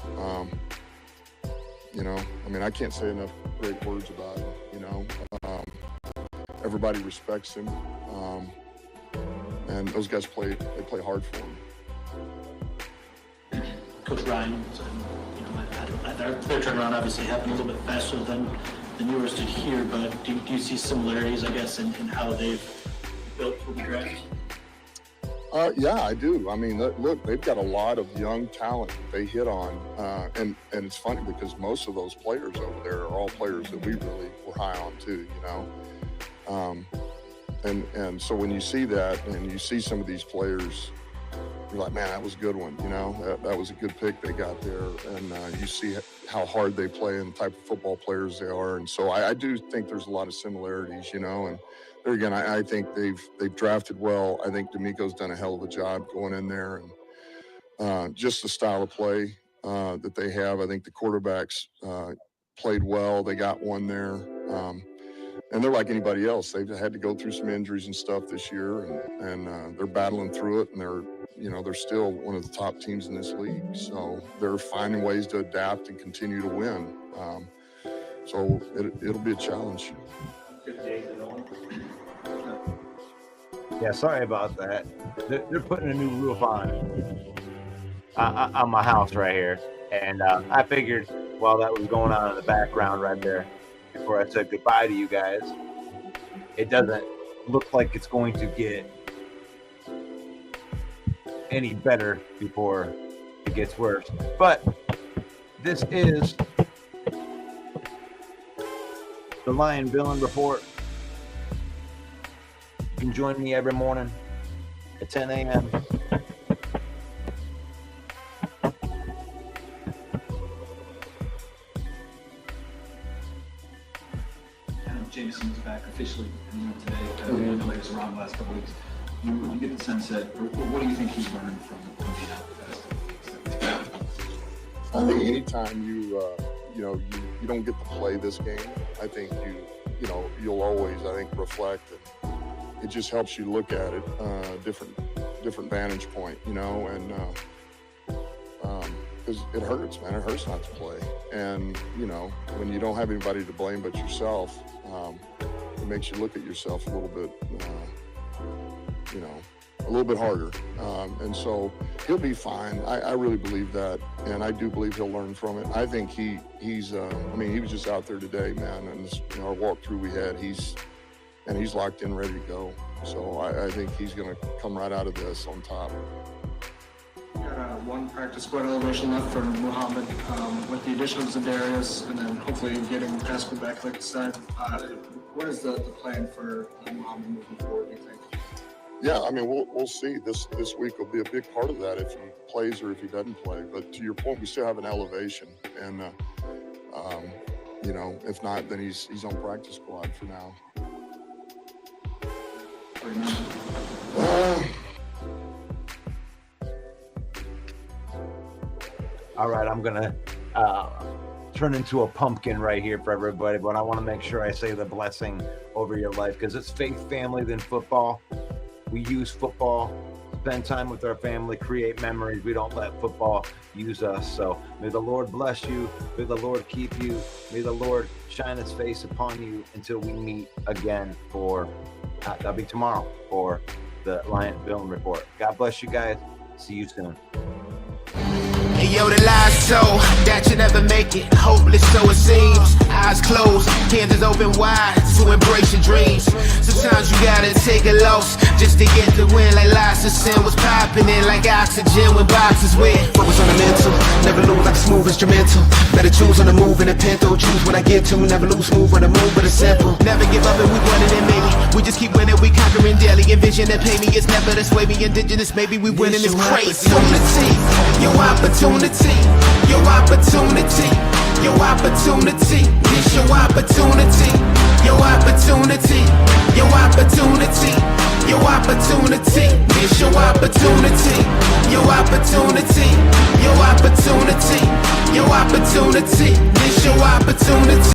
You know, I mean, I can't say enough great words about him, you know. Everybody respects him. And those guys play hard for him. Coach Ryan's, and their turnaround obviously happened a little bit faster than yours did here. But do you see similarities, I guess, in how they've built for the draft? Yeah, I do. I mean, look, they've got a lot of young talent that they hit on, and it's funny because most of those players over there are all players that we really were high on too, you know. And so when you see that and you see some of these players, you're like, man, that was a good one, you know. That was a good pick they got there, and you see how hard they play and the type of football players they are, and so I do think there's a lot of similarities, you know. And there again, I think they've drafted well. I think D'Amico's done a hell of a job going in there, and just the style of play that they have. I think the quarterbacks played well. They got one there, and they're like anybody else. They've had to go through some injuries and stuff this year, and they're battling through it, and they're still one of the top teams in this league. So they're finding ways to adapt and continue to win. So it'll be a challenge. Yeah, sorry about that. They're putting a new roof on my house right here, and I figured while that was going on in the background right there, before I said goodbye to you guys, it doesn't look like it's going to get any better before it gets worse. But this is the Lion Villain Report. You can join me every morning at 10 a.m. Jameson's back officially today. I know he was around the last couple weeks. You get the sense that, what do you think he's learned from being out the past couple weeks? I think anytime you don't get to play this game, I think you'll always, I think, reflect, and it just helps you look at it different vantage point, you know, and because it hurts, man. It hurts not to play, and you know, when you don't have anybody to blame but yourself, it makes you look at yourself a little bit, a little bit harder. And so he'll be fine. I really believe that, and I do believe he'll learn from it. I think he's. He was just out there today, man, and our walkthrough we had, he's locked in, ready to go. So I think he's going to come right out of this on top. Got one practice squad elevation left for Muhammad, with the addition of Zadarius, and then hopefully getting Pascal back like you said. What is the plan for Muhammad moving forward, do you think? Yeah, I mean, we'll see. This week will be a big part of that if he plays or if he doesn't play. But to your point, we still have an elevation, and if not, then he's on practice squad for now. All right, I'm gonna turn into a pumpkin right here for everybody, but I want to make sure I say the blessing over your life, because it's faith, family, then football. We use football, spend time with our family, create memories. We don't let football use us. So may the Lord bless you. May the Lord keep you. May the Lord shine his face upon you until we meet again that'll be tomorrow for the Lion Villain Report. God bless you guys. See you soon. Hey yo, the lies so that you never make it. Hopeless, so it seems. Eyes closed, hands open wide to embrace your dreams. Sometimes you gotta take a loss just to get the win. Like lots of sin was popping in like oxygen when boxes wet. Focus on the mental, never lose like a smooth instrumental. Better choose on the move in a pinto. Choose when I get to, never lose smooth on the move, but it's simple. Never give up and we running it, maybe. We just keep winning, we conquering daily. Envision that pay me, it's never this way. We indigenous, maybe we winning this crazy. Your opportunity, your opportunity, your opportunity, this your opportunity, your opportunity, your opportunity, your opportunity, this your opportunity, your opportunity, your opportunity, your opportunity, this your opportunity.